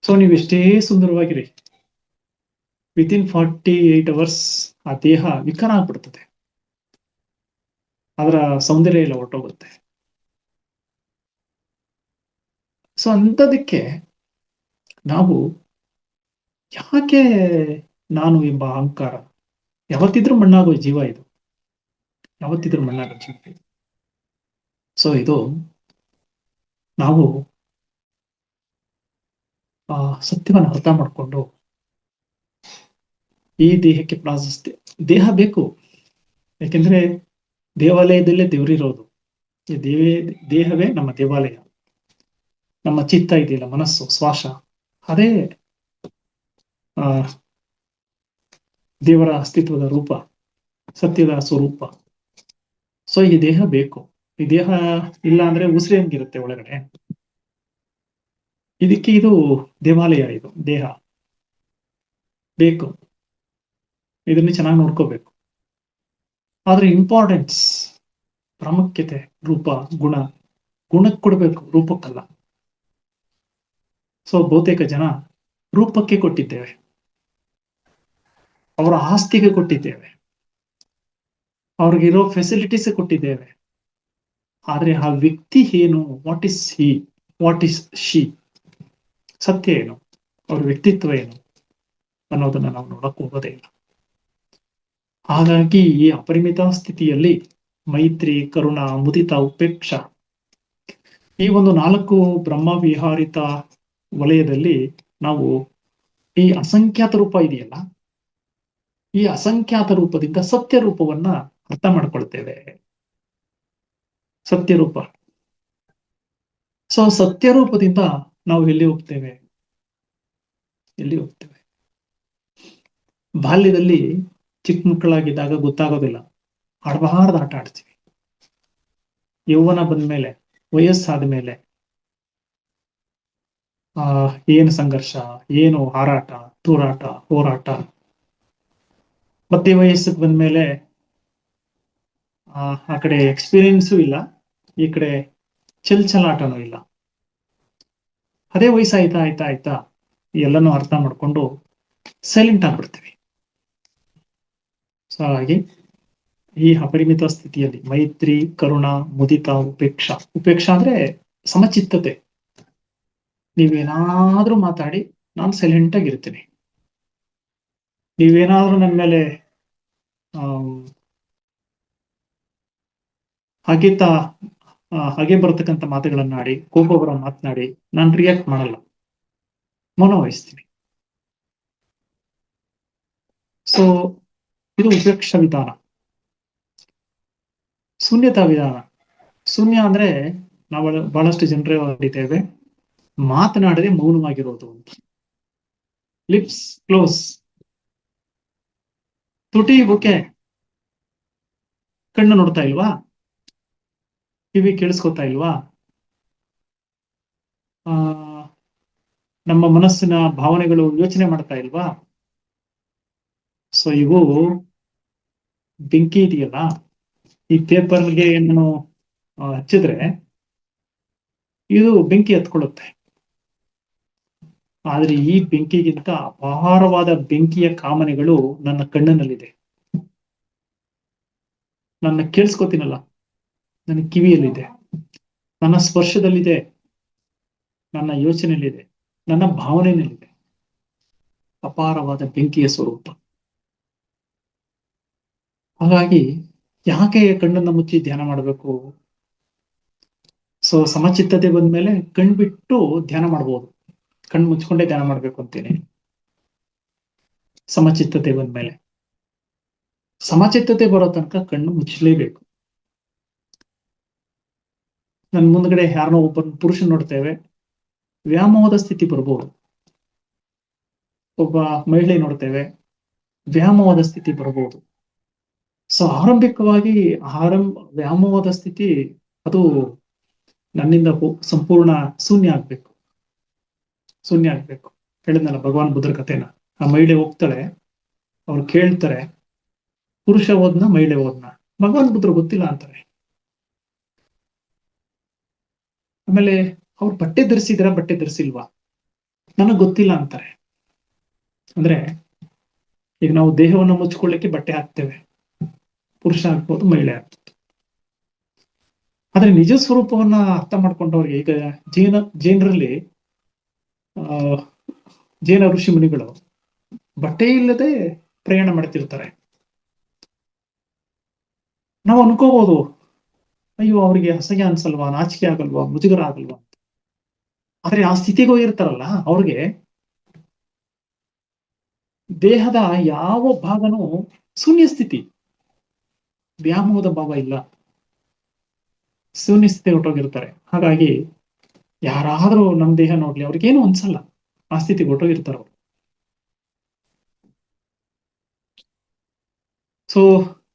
ಸೊ ನೀವು ಎಷ್ಟೇ ಸುಂದರವಾಗಿರಿ, ವಿತಿನ್ 48 ಅವರ್ಸ್ ಆ ದೇಹ ವಿಕಾರ ಆಗ್ಬಿಡ್ತದೆ, ಅದರ ಸೌಂದರ್ಯ ಎಲ್ಲ ಹೊರಟೋಗುತ್ತೆ. ಸೊ ಅಂಥದಕ್ಕೆ ನಾವು ಯಾಕೆ ನಾನು ಎಂಬ ಅಹಂಕಾರ, ಯಾವತ್ತಿದ್ರೂ ಮಣ್ಣಾಗೋ ಜೀವ ಇದು, ಯಾವತ್ತಿದ್ರೂ ಮಣ್ಣಾಗೋ ಜೀವ ಇದು. ಸೊ ಇದು ನಾವು ಸತ್ಯವನ್ನು ಅರ್ಥ ಮಾಡಿಕೊಂಡು ಈ ದೇಹಕ್ಕೆ ಪ್ರಾಶಸ್ತ್ಯ, ದೇಹ ಬೇಕು. ಯಾಕೆಂದ್ರೆ ದೇವಾಲಯದಲ್ಲೇ ದೇವರಿರೋದು, ಈ ದೇಹವೇ ನಮ್ಮ ದೇವಾಲಯ. ನಮ್ಮ ಚಿತ್ತ ಇದೆಯಲ್ಲ, ಮನಸ್ಸು, ಶ್ವಾಸ, ಅದೇ ದೇವರ ಅಸ್ತಿತ್ವದ ರೂಪ, ಸತ್ಯದ ಸ್ವರೂಪ. ಸೊ ಈ ದೇಹ ಬೇಕು. ಈ ದೇಹ ಇಲ್ಲ ಅಂದ್ರೆ ಉಸಿರು ಹೆಂಗಿರುತ್ತೆ ಒಳಗಡೆ, ಇದಕ್ಕೆ ಇದು ದೇವಾಲಯ, ಇದು ದೇಹ ಬೇಕು, ಇದನ್ನ ಚೆನ್ನಾಗಿ ನೋಡ್ಕೋಬೇಕು. ಆದ್ರೆ ಇಂಪಾರ್ಟೆನ್ಸ್, ಪ್ರಾಮುಖ್ಯತೆ, ರೂಪ, ಗುಣಕ್ಕೆ ಕೊಡ್ಬೇಕು, ರೂಪಕ್ಕಲ್ಲ. ಸೊ ಬಹುತೇಕ ಜನ ರೂಪಕ್ಕೆ ಕೊಟ್ಟಿದ್ದೇವೆ, ಅವರ ಆಸ್ತಿಗೆ ಕೊಟ್ಟಿದ್ದೇವೆ, ಅವ್ರಿಗಿರೋ ಫೆಸಿಲಿಟೀಸ್ ಕೊಟ್ಟಿದ್ದೇವೆ. ಆದ್ರೆ ಆ ವ್ಯಕ್ತಿ ಏನು, what is he, what is she, ಸತ್ಯ ಏನು, ಅವ್ರ ವ್ಯಕ್ತಿತ್ವ ಏನು ಅನ್ನೋದನ್ನ ನಾವು ನೋಡಕ್ ಹೋಗೋದೇ ಇಲ್ಲ. ಹಾಗಾಗಿ ಈ ಅಪರಿಮಿತ ಸ್ಥಿತಿಯಲ್ಲಿ ಮೈತ್ರಿ, ಕರುಣ, ಮುದಿತ, ಉಪೇಕ್ಷ, ಈ ಒಂದು 4 ಬ್ರಹ್ಮ ವಿಹಾರಿತ ವಲಯದಲ್ಲಿ ನಾವು ಈ ಅಸಂಖ್ಯಾತ ರೂಪ ಇದೆಯಲ್ಲ, ಈ ಅಸಂಖ್ಯಾತ ರೂಪದಿಂದ ಸತ್ಯ ರೂಪವನ್ನ ಅರ್ಥ ಮಾಡ್ಕೊಳ್ತೇವೆ. ಸತ್ಯ ರೂಪ. ಸೊ ಸತ್ಯ ರೂಪದಿಂದ ನಾವು ಎಲ್ಲಿ ಹೋಗ್ತೇವೆ, ಬಾಲ್ಯದಲ್ಲಿ ಚಿಕ್ಕ ಮಕ್ಕಳಾಗಿದ್ದಾಗ ಗೊತ್ತಾಗೋದಿಲ್ಲ, ಆಡಬಾರ್ದು ಆಟ ಆಡ್ತೀವಿ. ಯೌವನ ಬಂದ್ಮೇಲೆ, ವಯಸ್ಸಾದ ಮೇಲೆ ಏನು ಸಂಘರ್ಷ, ಏನು ಹಾರಾಟ, ತೂರಾಟ, ಹೋರಾಟ. ಮಧ್ಯ ವಯಸ್ಸಿಗೆ ಬಂದ್ಮೇಲೆ ಆ ಕಡೆ ಎಕ್ಸ್ಪೀರಿಯನ್ಸು ಇಲ್ಲ, ಈ ಕಡೆ ಚಲಾಟನೂ ಇಲ್ಲ. ಅದೇ ವಯಸ್ಸಾಯ್ತಾ ಎಲ್ಲನೂ ಅರ್ಥ ಮಾಡ್ಕೊಂಡು ಸೈಲೆಂಟ್ ಆಗ್ಬಿಡ್ತೀವಿ. ಸೊ ಹಾಗಾಗಿ ಈ ಅಪರಿಮಿತ ಸ್ಥಿತಿಯಲ್ಲಿ ಮೈತ್ರಿ, ಕರುಣ, ಮುದಿತ, ಉಪೇಕ್ಷ ಅಂದ್ರೆ ಸಮಚಿತ್ತತೆ. ನೀವೇನಾದ್ರೂ ಮಾತಾಡಿ ನಾನು ಸೈಲೆಂಟ್ ಆಗಿರ್ತೀನಿ, ನೀವೇನಾದ್ರೂ ನನ್ನ ಮೇಲೆ ಹಾಗೆ ಬರತಕ್ಕಂಥ ಮಾತುಗಳನ್ನಾಡಿ, ಕೋಪವರ ಮಾತನಾಡಿ ನಾನು ರಿಯಾಕ್ಟ್ ಮಾಡಲ್ಲ, ಮೌನ ವಹಿಸ್ತೀನಿ. ಸೊ ಇದು ಉಪೇಕ್ಷ ವಿಧಾನ. ಶೂನ್ಯತಾ ವಿಧಾನ. ಶೂನ್ಯ ಅಂದ್ರೆ ನಾವು ಬಹಳಷ್ಟು ಜನರೇ ಹೊಂದಿದ್ದೇವೆ, ಮಾತನಾಡದೆ ಮೌನವಾಗಿರೋದು ಅಂತ. ಲಿಪ್ಸ್ ಕ್ಲೋಸ್, ತುಟಿ ಓಕೆ, ಕಣ್ಣು ನೋಡ್ತಾ ಇಲ್ವಾ, ಕಿವಿ ಕೇಳಿಸ್ಕೊತಾ ಇಲ್ವಾ, ನಮ್ಮ ಮನಸ್ಸಿನ ಭಾವನೆಗಳು ಯೋಚನೆ ಮಾಡ್ತಾ ಇಲ್ವಾ. ಸೊ ಇವು ಬೆಂಕಿ ಇದೆಯಲ್ಲ, ಈ ಪೇಪರ್ಗೆ ಏನು ಹಚ್ಚಿದ್ರೆ ಇದು ಬೆಂಕಿ ಹತ್ಕೊಳ್ಳುತ್ತೆ. ಆದ್ರೆ ಈ ಬೆಂಕಿಗಿಂತ ಅಪಾರವಾದ ಬೆಂಕಿಯ ಕಾಮನೆಗಳು ನನ್ನ ಕಣ್ಣಿನಲ್ಲಿದೆ. ನನ್ನ ಕೇಳಿಸ್ಕೊತೀನಲ್ಲ, ನನ್ನ ಕಿವಿಯಲ್ಲಿದೆ, ನನ್ನ ಸ್ಪರ್ಶದಲ್ಲಿದೆ, ನನ್ನ ಯೋಚನೆಯಲ್ಲಿದೆ, ನನ್ನ ಭಾವನೆಯಲ್ಲಿದೆ. ಅಪಾರವಾದ ಬೆಂಕಿಯ ಸ್ವರೂಪ. ಹಾಗಾಗಿ ಯಾಕೆ ಕಣ್ಣನ್ನ ಮುಚ್ಚಿ ಧ್ಯಾನ ಮಾಡಬೇಕು? ಸೊ ಸಮಚಿತ್ತತೆ ಬಂದ್ಮೇಲೆ ಕಣ್ಬಿಟ್ಟು ಧ್ಯಾನ ಮಾಡ್ಬೋದು. ಕಣ್ಣು ಮುಚ್ಕೊಂಡೇ ಧ್ಯಾನ ಮಾಡ್ಬೇಕು ಅಂತೀನಿ. ಸಮಚಿತ್ತತೆ ಬಂದ್ಮೇಲೆ, ಸಮಚಿತ್ತತೆ ಬರೋ ತನಕ ಕಣ್ಣು ಮುಚ್ಚಲೇಬೇಕು. ನನ್ ಮುಂದ್ಗಡೆ ಯಾರನ್ನೋ ಒಬ್ಬ ಪುರುಷ ನೋಡ್ತೇವೆ, ವ್ಯಾಮೋಹದ ಸ್ಥಿತಿ ಬರ್ಬೋದು. ಒಬ್ಬ ಮಹಿಳೆ ನೋಡ್ತೇವೆ, ವ್ಯಾಮೋಹದ ಸ್ಥಿತಿ ಬರ್ಬೋದು. ಸೊ ಆರಂಭಿಕವಾಗಿ ವ್ಯಾಮೋಹದ ಸ್ಥಿತಿ ಅದು ನನ್ನಿಂದ ಸಂಪೂರ್ಣ ಶೂನ್ಯ ಆಗ್ಬೇಕು. ಹೇಳಿದ್ನಲ್ಲ ಭಗವಾನ್ ಬುದ್ಧರ ಕಥೆನ. ಆ ಮಹಿಳೆ ಹೋಗ್ತಾಳೆ, ಅವ್ರು ಕೇಳ್ತಾರೆ, ಪುರುಷ ಓದ್ನ ಮಹಿಳೆ ಓದ್ನ? ಭಗವಾನ್ ಬುದ್ಧರು ಗೊತ್ತಿಲ್ಲ ಅಂತಾರೆ. ಆಮೇಲೆ ಅವ್ರು ಬಟ್ಟೆ ಧರಿಸಿಲ್ವಾ? ನನಗ್ ಗೊತ್ತಿಲ್ಲ ಅಂತಾರೆ. ಅಂದ್ರೆ ಈಗ ನಾವು ದೇಹವನ್ನು ಮುಚ್ಕೊಳ್ಳಿಕ್ಕೆ ಬಟ್ಟೆ ಹಾಕ್ತೇವೆ, ಪುರುಷ ಆಗ್ಬೋದು, ಮಹಿಳೆ ಆಗ್ಬೋದು. ಆದ್ರೆ ನಿಜ ಸ್ವರೂಪವನ್ನ ಅರ್ಥ ಮಾಡ್ಕೊಂಡವ್ರಿಗೆ, ಈಗ ಜೈನರಲ್ಲಿ ಜೈನ ಋಷಿ ಮುನಿಗಳು ಬಟ್ಟೆ ಇಲ್ಲದೆ ಪ್ರಯಾಣ ಮಾಡ್ತಿರ್ತಾರೆ. ನಾವು ಅನ್ಕೋಬಹುದು, ಅಯ್ಯೋ ಅವ್ರಿಗೆ ಅಸಹ್ಯ ಅನ್ಸಲ್ವಾ, ನಾಚಿಕೆ ಆಗಲ್ವಾ, ಮುಜುಗರ ಆಗಲ್ವಾ? ಆದ್ರೆ ಆ ಸ್ಥಿತಿಗೂ ಇರ್ತಾರಲ್ಲ, ಅವ್ರಿಗೆ ದೇಹದ ಯಾವ ಭಾಗನೂ ಶೂನ್ಯ ಸ್ಥಿತಿ, ವ್ಯಾಮೋಹದ ಭಾವ ಇಲ್ಲ, ಶೂನ್ಯ ಸ್ಥಿತಿ ಹೊಟ್ಟೋಗಿರ್ತಾರೆ. ಹಾಗಾಗಿ ಯಾರಾದ್ರೂ ನಮ್ ದೇಹ ನೋಡ್ಲಿ ಅವ್ರಿಗೇನು ಅನ್ಸಲ್ಲ, ಆ ಸ್ಥಿತಿಗೆ ಹೊಟ್ಟೋಗಿರ್ತಾರ ಅವ್ರು. ಸೊ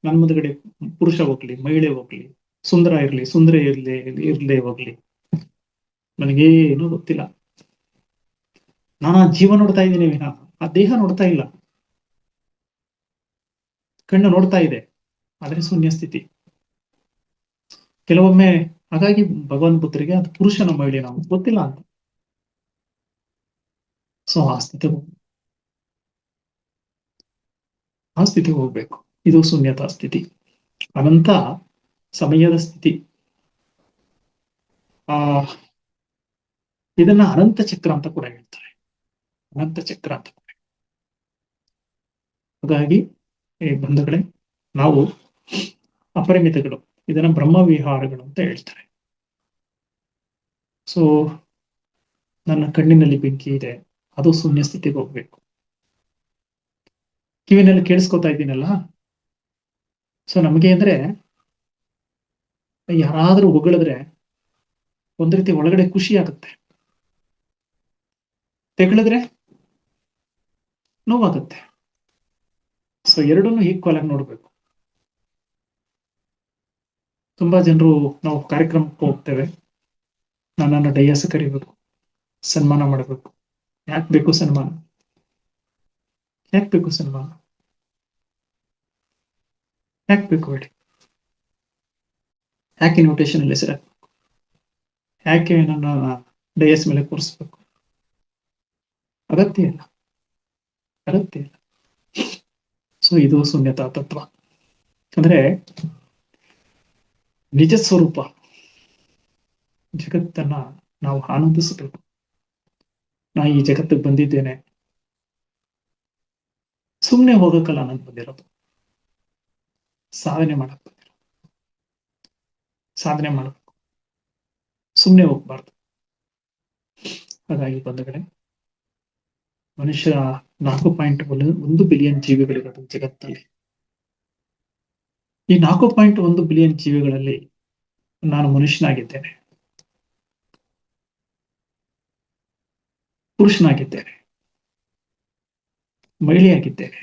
ನನ್ ಮುಂದ್ಗಡೆ ಪುರುಷ ಹೋಗ್ಲಿ, ಮಹಿಳೆ ಹೋಗ್ಲಿ, ಸುಂದರ ಇರ್ಲಿ, ಸುಂದರ ಇರ್ಲೇ ಹೋಗ್ಲಿ, ನನಗೇನು ಗೊತ್ತಿಲ್ಲ. ನಾನು ಆ ಜೀವ ನೋಡ್ತಾ ಇದ್ದೀನಿ ವಿನಃ ಆ ದೇಹ ನೋಡ್ತಾ ಇಲ್ಲ. ಕಣ್ಣು ನೋಡ್ತಾ ಇದೆ, ಆದ್ರೆ ಶೂನ್ಯ ಸ್ಥಿತಿ. ಕೆಲವೊಮ್ಮೆ ಹಾಗಾಗಿ ಭಗವಾನ್ ಬುದ್ಧರಿಗೆ ಅದು ಪುರುಷನ ಮಹಿಳೆ ನಾವು ಗೊತ್ತಿಲ್ಲ ಅಂತ. ಸೊ ಆ ಸ್ಥಿತಿ ಹೋಗ್ಬೇಕು. ಇದು ಶೂನ್ಯತಾ ಸ್ಥಿತಿ, ಅನಂತ ಸಮಯದ ಸ್ಥಿತಿ. ಇದನ್ನ ಅನಂತ ಚಕ್ರ ಅಂತ ಕೂಡ ಹೇಳ್ತಾರೆ, ಅನಂತ ಚಕ್ರ ಅಂತ. ಹಾಗಾಗಿ ಬಂಧುಗಳೇ, ನಾವು ಅಪರಿಮಿತಗಳು, ಇದನ್ನ ಬ್ರಹ್ಮವಿಹಾರಗಳು ಅಂತ ಹೇಳ್ತಾರೆ. ಸೊ ನನ್ನ ಕಣ್ಣಿನಲ್ಲಿ ಬೆಂಕಿ ಇದೆ, ಅದು ಶೂನ್ಯ ಸ್ಥಿತಿಗೆ ಹೋಗ್ಬೇಕು. ಕಿವಿನಲ್ಲಿ ಕೇಳಿಸ್ಕೊತಾ ಇದ್ದೀನಲ್ಲ, ಸೊ ನಮಗೆ ಅಂದ್ರೆ ಯಾರಾದ್ರೂ ಹೊಗಳಿದ್ರೆ ಒಂದ್ ರೀತಿ ಒಳಗಡೆ ಖುಷಿ ಆಗುತ್ತೆ, ತೆಗಳಿದ್ರೆ ನೋವಾಗುತ್ತೆ. ಸೊ ಎರಡನ್ನೂ ಈಕ್ವಲ್ ಆಗಿ ನೋಡ್ಬೇಕು. ತುಂಬಾ ಜನರು ನಾವು ಕಾರ್ಯಕ್ರಮಕ್ಕೆ ಹೋಗ್ತೇವೆ, ನನ್ನನ್ನು ಡೈಯಾಸ ಕರಿಬೇಕು, ಸನ್ಮಾನ ಮಾಡಬೇಕು. ಯಾಕೆ ಬೇಕು ಸನ್ಮಾನ? ಯಾಕೆ ಬೇಕು ಸನ್ಮಾನ? ಯಾಕೆ ಬೇಕು ಹೇಳಿ? ಯಾಕೆ ಇನ್ವಿಟೇಷನ್ ಅಲ್ಲಿ ಹೆಸರು ಹಾಕ್ಬೇಕು? ಯಾಕೆ ನನ್ನ ಡಯಸ್ ಮೇಲೆ ಕೂರಿಸ್ಬೇಕು? ಅಗತ್ಯ ಇಲ್ಲ, ಅಗತ್ಯ ಇಲ್ಲ. ಸೊ ಇದು ಶೂನ್ಯತಾ ತತ್ವ. ಅಂದ್ರೆ ನಿಜ ಸ್ವರೂಪ ಜಗತ್ತನ್ನ ನಾವು ಆನಂದಿಸಬೇಕು. ನಾ ಈ ಜಗತ್ತಿಗೆ ಬಂದಿದ್ದೇನೆ, ಸುಮ್ಮನೆ ಹೋಗಕ್ಕಲ್ಲ ನಾನು ಬಂದಿರೋದು, ಸಾಧನೆ ಮಾಡಕ್ ಬಂದಿರೋದು. ಸಾಧನೆ ಮಾಡಬೇಕು, ಸುಮ್ಮನೆ ಹೋಗ್ಬಾರ್ದು. ಹಾಗಾಗಿ ಬಂಧುಗಳೇ, ಮನುಷ್ಯ 4.1 ಬಿಲಿಯನ್ ಜೀವಿಗಳಿರೋದು ಜಗತ್ತಲ್ಲಿ. ಈ 4.1 ಬಿಲಿಯನ್ ಜೀವಿಗಳಲ್ಲಿ ನಾನು ಮನುಷ್ಯನಾಗಿದ್ದೇನೆ, ಪುರುಷನಾಗಿದ್ದೇನೆ, ಮಹಿಳೆಯಾಗಿದ್ದೇನೆ,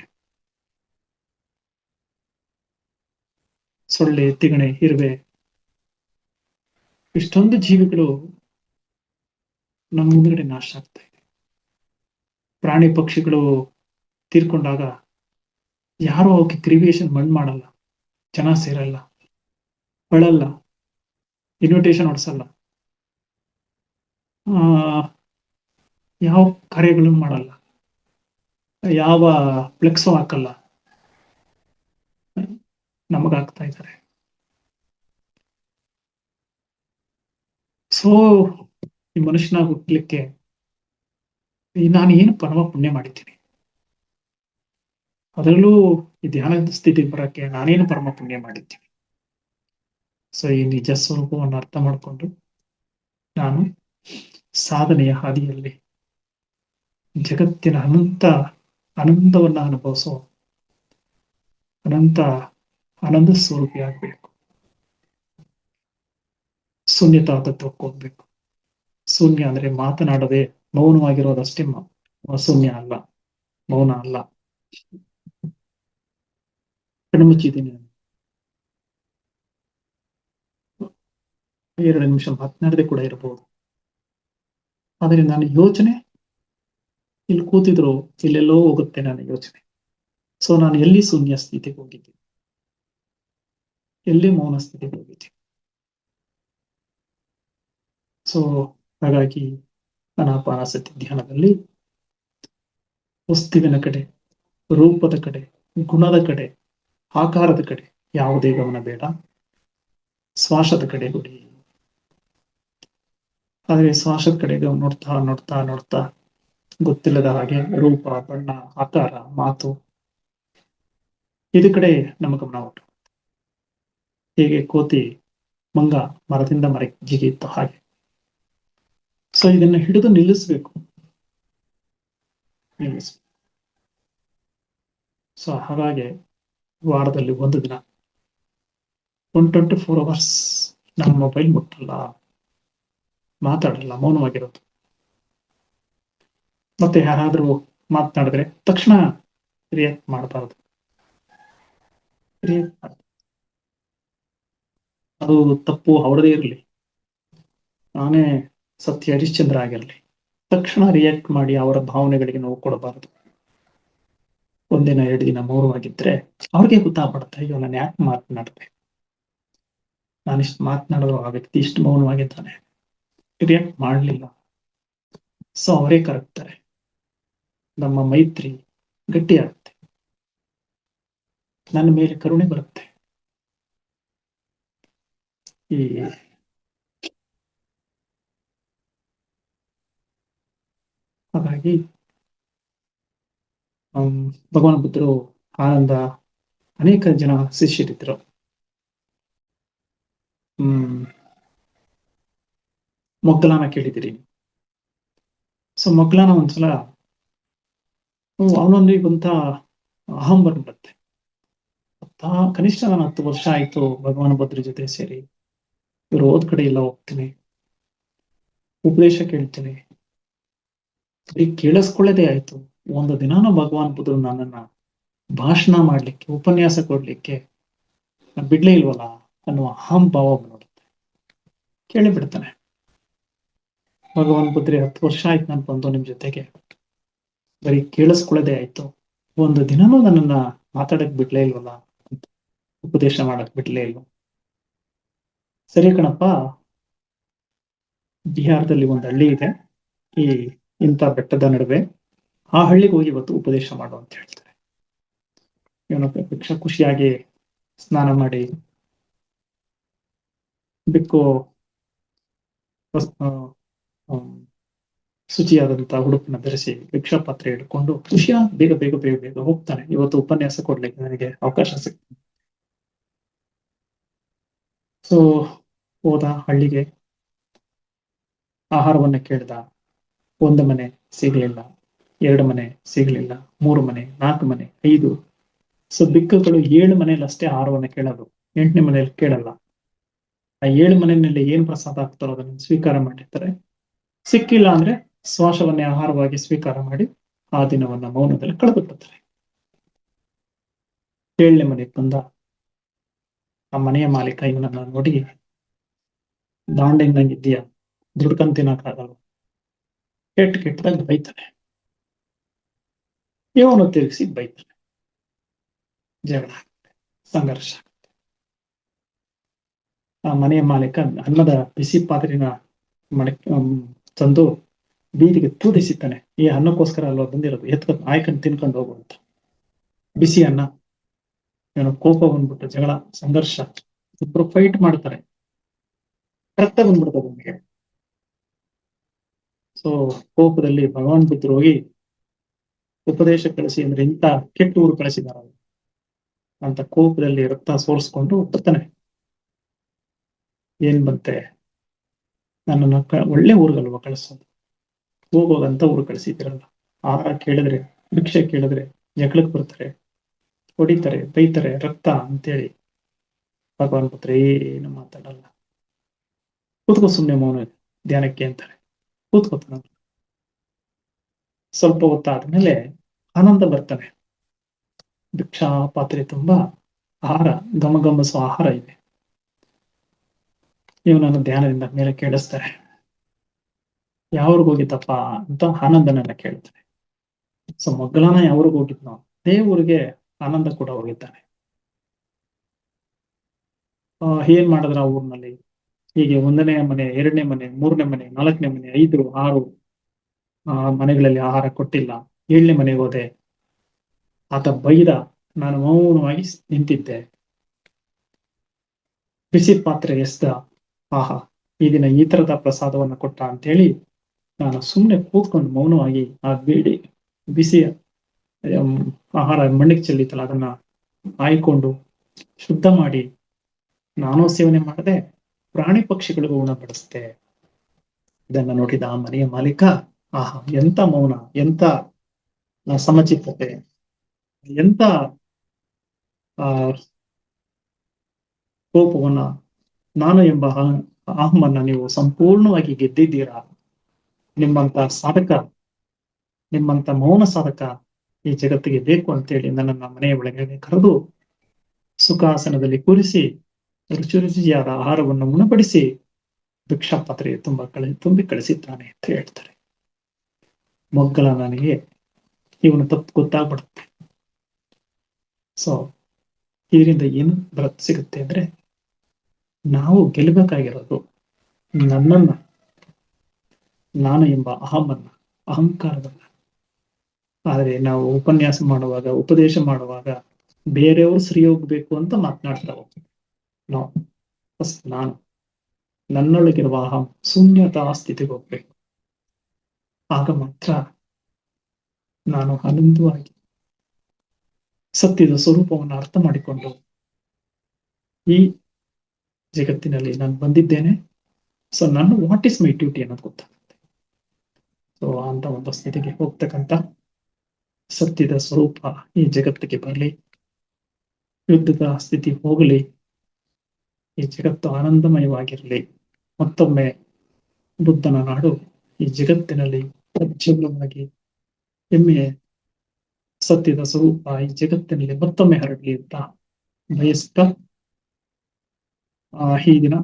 ಸೊಳ್ಳೆ, ತಿಗಣೆ, ಇರುವೆ, ಇಷ್ಟೊಂದು ಜೀವಿಗಳು ನಮ್ಮ ಮುಂದ್ಗಡೆ ನಾಶ ಆಗ್ತಾ ಇದೆ. ಪ್ರಾಣಿ ಪಕ್ಷಿಗಳು ತೀರ್ಕೊಂಡಾಗ ಯಾರೋ ಅವಕ್ಕೆ ಕ್ರಿಮಿನೇಷನ್ ಮಣ್ಣು ಮಾಡಲ್ಲ, ಜನ ಸೇರಲ್ಲ, ಅಳಲ್ಲ, ಇನ್ವಿಟೇಷನ್ ಹೊಡ್ಸಲ್ಲ, ಯಾವ ಕಾರ್ಯಗಳನ್ನು ಮಾಡಲ್ಲ, ಯಾವ ಫ್ಲೆಕ್ಸು ಹಾಕಲ್ಲ. ನಮಗಾಗ್ತಾ ಇದ್ದಾರೆ. ಸೊ ಈ ಮನುಷ್ಯನಾಗಿ ಹುಟ್ಲಿಕ್ಕೆ ನಾನು ಏನು ಪರಮ ಪುಣ್ಯ ಮಾಡಿದ್ದೀನಿ, ಅದರಲ್ಲೂ ಈ ಧ್ಯಾನದ ಸ್ಥಿತಿಗೆ ಬರಕ್ಕೆ ನಾನೇನು ಪರಮ ಪುಣ್ಯ ಮಾಡಿದ್ದೀನಿ. ಸೊ ಈ ನಿಜ ಸ್ವರೂಪವನ್ನು ಅರ್ಥ ಮಾಡಿಕೊಂಡು ನಾನು ಸಾಧನೆಯ ಹಾದಿಯಲ್ಲಿ ಜಗತ್ತಿನ ಅನಂತ ಆನಂದವನ್ನ ಅನುಭವಿಸೋ ಅನಂತ ಆನಂದ ಸ್ವರೂಪಿ ಆಗ್ಬೇಕು. ಶೂನ್ಯತಾ ತತ್ವಕ್ಕೆ ಹೋಗ್ಬೇಕು. ಶೂನ್ಯ ಅಂದ್ರೆ ಮಾತನಾಡದೆ ಮೌನವಾಗಿರೋದಷ್ಟೇ ಶೂನ್ಯ ಅಲ್ಲ, ಮೌನ ಅಲ್ಲ. ಕಣ್ಮುಚ್ಚಿದ್ದೀನಿ, 2 ನಿಮಿಷ ಮಾತನಾಡದೆ ಕೂಡ ಇರಬಹುದು. ಆದ್ರೆ ನಾನು ಯೋಚನೆ ಇಲ್ಲಿ ಕೂತಿದ್ರು ಇಲ್ಲೆಲ್ಲೋ ಹೋಗುತ್ತೆ ನನ್ನ ಯೋಚನೆ. ಸೊ ನಾನು ಎಲ್ಲಿ ಶೂನ್ಯ ಸ್ಥಿತಿಗೆ ಹೋಗಿದ್ದೀನಿ, ಎಲ್ಲಿ ಮೌನ ಸ್ಥಿತಿಗೆ ಹೋಗಿದ್ದೀನಿ. ಸೊ ಹಾಗಾಗಿ ಅನಾಪಾನಾಸತಿ ಧ್ಯಾನದಲ್ಲಿ ವಸ್ತುವಿನ ಕಡೆ, ರೂಪದ ಕಡೆ, ಗುಣದ ಕಡೆ, ಆಕಾರದ ಕಡೆ ಯಾವುದೇ ಗಮನ ಬೇಡ. ಶ್ವಾಸದ ಕಡೆ ಕೊಡಿ. ಆದ್ರೆ ಶ್ವಾಸದ ಕಡೆ ನೋಡ್ತಾ ನೋಡ್ತಾ ನೋಡ್ತಾ ಗೊತ್ತಿಲ್ಲದ ಹಾಗೆ ರೂಪ, ಬಣ್ಣ, ಆಕಾರ, ಮಾತು ಇದ್ರ ಕಡೆ ನಮ್ಮ ಗಮನ ಹೊಟ್ಟು. ಹೇಗೆ ಕೋತಿ ಮಂಗ ಮರದಿಂದ ಮರಕ್ಕೆ ಜಿಗಿಯುತ್ತೋ ಹಾಗೆ. ಸೊ ಇದನ್ನ ಹಿಡಿದು ನಿಲ್ಲಿಸ್ಬೇಕು. ಸೊ ಹಾಗಾಗಿ ವಾರದಲ್ಲಿ ಒಂದು ದಿನ 124 ಅವರ್ಸ್ ನಮ್ಮ ಮೊಬೈಲ್ ಮುಟ್ಟಲ್ಲ, ಮಾತಾಡಲ್ಲ, ಮೌನವಾಗಿರೋದು. ಮತ್ತೆ ಯಾರಾದ್ರೂ ಮಾತನಾಡಿದ್ರೆ ತಕ್ಷಣ ರಿಯಾಕ್ಟ್ ಮಾಡಬಾರದು. ಅದು ತಪ್ಪು ಅವ್ರದೇ ಇರಲಿ, ನಾನೇ ಸತ್ಯ ಹರಿಶ್ಚಂದ್ರ ಆಗಿರಲಿ, ತಕ್ಷಣ ರಿಯಾಕ್ಟ್ ಮಾಡಿ ಅವರ ಭಾವನೆಗಳಿಗೆ ನೋವು ಕೊಡಬಾರದು. 1 ದಿನ 2 ದಿನ ಮೌನವಾಗಿದ್ರೆ ಅವ್ರಿಗೆ ಗೊತ್ತಾಗ್ಬಿಡುತ್ತೆ, ಅಯ್ಯೋ ನಾನು ಯಾಕೆ ಮಾತನಾಡಿದೆ, ನಾನಿಷ್ಟು ಮಾತನಾಡಿದ್ರು ಆ ವ್ಯಕ್ತಿ ಇಷ್ಟು ಮೌನವಾಗಿದ್ದಾನೆ, ರಿಯಾಕ್ಟ್ ಮಾಡಲಿಲ್ಲ. ಸೊ ಅವರೇ ಕರಗ್ತಾರೆ, ನಮ್ಮ ಮೈತ್ರಿ ಗಟ್ಟಿ ಆಗುತ್ತೆ, ನನ್ನ ಮೇಲೆ ಕರುಣೆ ಬರುತ್ತೆ. ಈ ಹಾಗಾಗಿ ಭಗವಾನ್ ಬುದ್ಧರು ಆನಂದ ಅನೇಕ ಜನ ಶಿಷ್ಯರಿದ್ರು. ಮೊಗ್ಗಲಾನ ಕೇಳಿದಿರಿ. ಸೊ ಮೊಗ್ಗಲಾನ ಒಂದ್ಸಲ ಅವನೊಂದಿಗಂತ ಅಹಂ ಬಂದ್ಬಿಡುತ್ತೆ. ಕನಿಷ್ಠ ನಾನು 10 ವರ್ಷ ಆಯ್ತು ಭಗವಾನ್ ಬುದ್ಧರ ಜೊತೆ ಸೇರಿ, ಇವ್ರು ಹೋದ್ ಕಡೆ ಎಲ್ಲ ಹೋಗ್ತೀನಿ, ಉಪದೇಶ ಕೇಳ್ತೀನಿ, ಬರೀ ಕೇಳಿಸ್ಕೊಳ್ಳೋದೇ ಆಯ್ತು, ಒಂದು ದಿನಾನು ಭಗವಾನ್ ಬುದ್ಧರು ನನ್ನನ್ನ ಭಾಷಣ ಮಾಡ್ಲಿಕ್ಕೆ, ಉಪನ್ಯಾಸ ಕೊಡ್ಲಿಕ್ಕೆ ಬಿಡ್ಲೇ ಇಲ್ವಲ್ಲ ಅನ್ನುವ ಅಹಂ ಭಾವ ನೋಡುತ್ತೆ. ಕೇಳಿ ಬಿಡ್ತಾನೆ, ಭಗವಾನ್ ಬುದ್ಧರೇ 10 ವರ್ಷ ಆಯ್ತು ನಾನು ಬಂದು ನಿಮ್ ಜೊತೆಗೆ, ಬರೀ ಕೇಳಿಸ್ಕೊಳ್ಳೋದೇ ಆಯ್ತು, ಒಂದು ದಿನನೂ ನನ್ನನ್ನ ಮಾತಾಡಕ್ ಬಿಡ್ಲೇ ಇಲ್ವಲ್ಲ, ಉಪದೇಶ ಮಾಡಕ್ ಬಿಡ್ಲೇ ಇಲ್ವ. ಸರಿ ಕಣಪ್ಪ, ಬಿಹಾರದಲ್ಲಿ ಒಂದು ಹಳ್ಳಿ ಇದೆ, ಈ ಇಂಥ ಬೆಟ್ಟದ ನಡುವೆ, ಆ ಹಳ್ಳಿಗೆ ಹೋಗಿ ಇವತ್ತು ಉಪದೇಶ ಮಾಡು ಅಂತ ಹೇಳ್ತಾರೆ. ಇವನೊಬ್ಬ ಖುಷಿಯಾಗಿ ಸ್ನಾನ ಮಾಡಿ ಬಿಕ್ಕು ಶುಚಿಯಾದಂತ ಉಡುಪನ್ನ ಧರಿಸಿ ಭಿಕ್ಷಾ ಪಾತ್ರೆ ಹಿಡ್ಕೊಂಡು ಖುಷಿಯಾಗಿ ಬೇಗ ಬೇಗ ಬೇಗ ಬೇಗ ಹೋಗ್ತಾನೆ, ಇವತ್ತು ಉಪನ್ಯಾಸ ಕೊಡ್ಲಿಕ್ಕೆ ನನಗೆ ಅವಕಾಶ ಸಿಗ್ತದೆ. ಸೊ ಹೋದ ಹಳ್ಳಿಗೆ, ಆಹಾರವನ್ನ ಕೇಳ್ದ, 1 ಮನೆ ಸಿಗ್ಲಿಲ್ಲ, 2 ಮನೆ ಸಿಗ್ಲಿಲ್ಲ, 3 ಮನೆ, 4 ಮನೆ, 5. ಸೊ ಬಿಕ್ಕುಗಳು 7 ಮನೇಲಿ ಅಷ್ಟೇ ಆಹಾರವನ್ನ ಕೇಳೋದು, 8ನೇ ಮನೆಯಲ್ಲಿ ಕೇಳಲ್ಲ. ಆ 7 ಮನೆಯಲ್ಲಿ ಏನ್ ಪ್ರಸಾದ ಆಗ್ತಾರೋ ಅದನ್ನ ಸ್ವೀಕಾರ ಮಾಡಿರ್ತಾರೆ. ಸಿಕ್ಕಿಲ್ಲ ಅಂದ್ರೆ ಶ್ವಾಸವನ್ನೇ ಆಹಾರವಾಗಿ ಸ್ವೀಕಾರ ಮಾಡಿ ಆ ದಿನವನ್ನ ಮೌನದಲ್ಲಿ ಕಳೆದುಬಿಡ್ತಾರೆ. 7ನೇ ಮನೆಗೆ ಬಂದ ಆ ಮನೆಯ ಮಾಲೀಕ ಇವನನ್ನ ನೋಡಿ, ದಾಂಡೆಂಗಂಗಿದ್ದೀಯ, ದುಡ್ಕಂಡ್ ತಿನ್ನಕ್ಕಾಗಲ್ಲ, ಕೆಟ್ಟದಾಗ ಬೈತಾನೆ. ಇವನು ತಿರುಗಿಸಿ ಬೈತಾನೆ, ಜಗಳ ಆಗುತ್ತೆ, ಸಂಘರ್ಷ ಆಗುತ್ತೆ. ಆ ಮನೆಯ ಮಾಲೀಕ ಅನ್ನದ ಬಿಸಿ ಪಾತ್ರೆನ ತಂದು ಬೀದಿಗೆ ತೂರಿಸಿತಾನೆ. ಈ ಅನ್ನಕ್ಕೋಸ್ಕರ ಅಲ್ವಾ ಬಂದಿರೋದು, ಎತ್ಕೊಂಡು ಆಯ್ಕೊಂಡು ತಿನ್ಕೊಂಡು ಹೋಗುವಂತ ಬಿಸಿ ಅನ್ನ. ಇವನು ಕೋಪ ಬಂದ್ಬಿಟ್ಟು ಜಗಳ, ಸಂಘರ್ಷ, ಇಬ್ರು ಫೈಟ್ ಮಾಡ್ತಾರೆ. ರಕ್ತ ಬಂದ್ಬಿಡ್ತದೆ ಅವನಿಗೆ. ಸೊ ಕೋಪದಲ್ಲಿ ಭಗವಾನ್ ಬುದ್ಧರು ಹೋಗಿ ಉಪದೇಶ ಕಳಿಸಿ ಅಂದ್ರೆ ಇಂಥ ಕೆಟ್ಟ ಊರು ಕಳಿಸಿದಾರ ಅಂತ ಕೋಪದಲ್ಲಿ ರಕ್ತ ಸೋರಿಸ್ಕೊಂಡು ಬರ್ತಾನೆ. ಏನ್ ಬಂತೆ, ನನ್ನನ್ನು ಒಳ್ಳೆ ಊರಿಗಲ್ವ ಕಳಿಸೋದು, ಹೋಗೋಗಂತ ಊರು ಕಳಿಸಿದಿರಲ್ಲ, ಆಹಾರ ಕೇಳಿದ್ರೆ ಭಿಕ್ಷೆ ಕೇಳಿದ್ರೆ ಜಗಳಕ್ಕೆ ಬರ್ತಾರೆ, ಹೊಡಿತಾರೆ, ಬೈತಾರೆ, ರಕ್ತ ಅಂತೇಳಿ ಭಗವಾನ್ ಪುತ್ರ ಏನು ಮಾತಾಡಲ್ಲ. ಕೂತ್ಕೋ ಸುಮ್ನೆ ಮೌನ ಧ್ಯಾನಕ್ಕೆ ಅಂತಾರೆ. ಕೂತ್ಕೋತಾನ. ಸ್ವಲ್ಪ ಹೊತ್ತಾದ್ಮೇಲೆ ಆನಂದ ಬರ್ತಾನೆ. ಭಿಕ್ಷಾ ಪಾತ್ರೆ ತುಂಬಾ ಆಹಾರ, ಗಮಗಮಿಸುವ ಆಹಾರ ಇದೆ. ಇವನನ್ನು ಧ್ಯಾನದಿಂದ ಮೇಲೆ ಕೇಳಿಸ್ತಾರೆ. ಯಾವ್ರಿಗೆ ಹೋಗಿತ್ತಪ್ಪ ಅಂತ ಆನಂದನೆಲ್ಲ ಕೇಳ್ತಾನೆ. ಸೊ ಮೊಗ್ಗಲನ ಯಾವ್ರಿಗೆ ಹೋಗಿದ್ನೋ ಅದೇ ಊರಿಗೆ ಆನಂದ ಕೂಡ ಹೋಗಿದ್ದಾನೆ. ಏನ್ ಮಾಡಿದ್ರ ಆ ಊರಿನಲ್ಲಿ, ಹೀಗೆ 1ನೇ ಮನೆ, 2ನೇ ಮನೆ, 3ನೇ ಮನೆ, 4ನೇ ಮನೆ, 5, 6 ಮನೆಗಳಲ್ಲಿ ಆಹಾರ ಕೊಟ್ಟಿಲ್ಲ. 7ನೇ ಮನೆಗೆ ಹೋದೆ, ಆತ ಬೈದ, ನಾನು ಮೌನವಾಗಿ ನಿಂತಿದ್ದೆ. ಬಿಸಿ ಪಾತ್ರೆ ಎಸ್ದ, ಆಹಾ ಈ ದಿನ ಈ ತರದ ಪ್ರಸಾದವನ್ನ ಕೊಟ್ಟ ಅಂತೇಳಿ ನಾನು ಸುಮ್ಮನೆ ಕೂತ್ಕೊಂಡು ಮೌನವಾಗಿ ಆ ಬಿಸಿ ಆಹಾರ ಮಣ್ಣಿಗೆ ಚೆಲ್ಲಿತಲ್ಲ ಅದನ್ನ ಆಯ್ಕೊಂಡು ಶುದ್ಧ ಮಾಡಿ ನಾನು ಸೇವನೆ ಮಾಡದೆ ಪ್ರಾಣಿ ಪಕ್ಷಿಗಳಿಗೂ ಉಣಬಡಿಸ್ದೆ. ಇದನ್ನ ನೋಡಿದ ಆ ಮನೆಯ ಮಾಲೀಕ, ಆಹಾ ಎಂತ ಮೌನ, ಎಂತ ಸಮಚಿತ್ತತೆ, ಎಂತ ಕೋಪವನ್ನ, ನಾನು ಎಂಬ ಅಹಮನ್ನ ನೀವು ಸಂಪೂರ್ಣವಾಗಿ ಗೆದ್ದಿದ್ದೀರಾ. ನಿಮ್ಮಂತ ಸಾಧಕ, ನಿಮ್ಮಂತ ಮೌನ ಸಾಧಕ ಈ ಜಗತ್ತಿಗೆ ಬೇಕು ಅಂತೇಳಿ ನನ್ನನ್ನ ಮನೆಯ ಒಳಗಡೆ ಕರೆದು ಸುಖಾಸನದಲ್ಲಿ ಕೂರಿಸಿ ರುಚಿ ರುಚಿಯಾದ ಆಹಾರವನ್ನು ಉಣಬಡಿಸಿ ಭಿಕ್ಷಾ ಪಾತ್ರೆ ತುಂಬಿ ಕಳಿಸಿದ್ದಾನೆ ಅಂತ ಹೇಳ್ತಾರೆ. ಮೊಗ್ಗಲ ನನಗೆ ಇವನು ತಪ್ಪು ಗೊತ್ತಾಗ್ಬಿಡುತ್ತೆ. ಸೊ ಇದರಿಂದ ಏನು ಸಿಗುತ್ತೆ ಅಂದ್ರೆ, ನಾವು ಗೆಲ್ಲಬೇಕಾಗಿರೋದು ನನ್ನನ್ನ, ನಾನು ಎಂಬ ಅಹಮನ್ನ, ಅಹಂಕಾರವನ್ನ. ಆದ್ರೆ ನಾವು ಉಪನ್ಯಾಸ ಮಾಡುವಾಗ, ಉಪದೇಶ ಮಾಡುವಾಗ ಬೇರೆಯವರು ಸರಿ ಹೋಗ್ಬೇಕು ಅಂತ ಮಾತನಾಡ್ತಾ ಹೋಗ್ತೀವಿ. ನಾವು ಫಸ್ಟ್ ನಾನು, ನನ್ನೊಳಗಿರುವ ಅಹಂ ಶೂನ್ಯತಾ ಸ್ಥಿತಿಗೆ ಹೋಗ್ಬೇಕು. ಆಗ ಮಾತ್ರ ನಾನು ಆನಂದವಾಗಿ ಸತ್ಯದ ಸ್ವರೂಪವನ್ನು ಅರ್ಥ ಮಾಡಿಕೊಂಡು ಈ ಜಗತ್ತಿನಲ್ಲಿ ನಾನು ಬಂದಿದ್ದೇನೆ. ಸೊ ನಾನು ವಾಟ್ ಇಸ್ ಮೈ ಡ್ಯೂಟಿ ಅನ್ನೋದು ಗೊತ್ತಾಗುತ್ತೆ. ಸೊ ಅಂತ ಒಂದು ಸ್ಥಿತಿಗೆ ಹೋಗ್ತಕ್ಕಂಥ ಸತ್ಯದ ಸ್ವರೂಪ ಈ ಜಗತ್ತಿಗೆ ಬರಲಿ, ಯುದ್ಧದ ಸ್ಥಿತಿ ಹೋಗಲಿ, ಈ ಜಗತ್ತು ಆನಂದಮಯವಾಗಿರಲಿ. ಮತ್ತೊಮ್ಮೆ ಬುದ್ಧನ ನಾಡು ಈ ಜಗತ್ತಿನಲ್ಲಿ ಪ್ರಜ್ವಲವಾಗಿ ಹೆಮ್ಮೆಯ ಸತ್ಯದ ಸ್ವರೂಪ ಈ ಜಗತ್ತಿನಲ್ಲಿ ಮತ್ತೊಮ್ಮೆ ಹರಡಲಿ ಅಂತ ಬಯಸ್ತಾ ಈ ದಿನ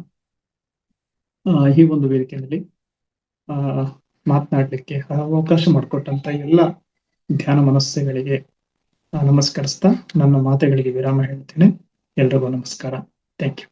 ಈ ಒಂದು ವೇದಿಕೆಯಲ್ಲಿ ಮಾತನಾಡ್ಲಿಕ್ಕೆ ಅವಕಾಶ ಮಾಡಿಕೊಟ್ಟಂತ ಎಲ್ಲ ಧ್ಯಾನ ಮನಸ್ಸುಗಳಿಗೆ ನಮಸ್ಕರಿಸ್ತಾ ನನ್ನ ಮಾತುಗಳಿಗೆ ವಿರಾಮ ಹೇಳ್ತೇನೆ. ಎಲ್ರಿಗೂ ನಮಸ್ಕಾರ. Thank you.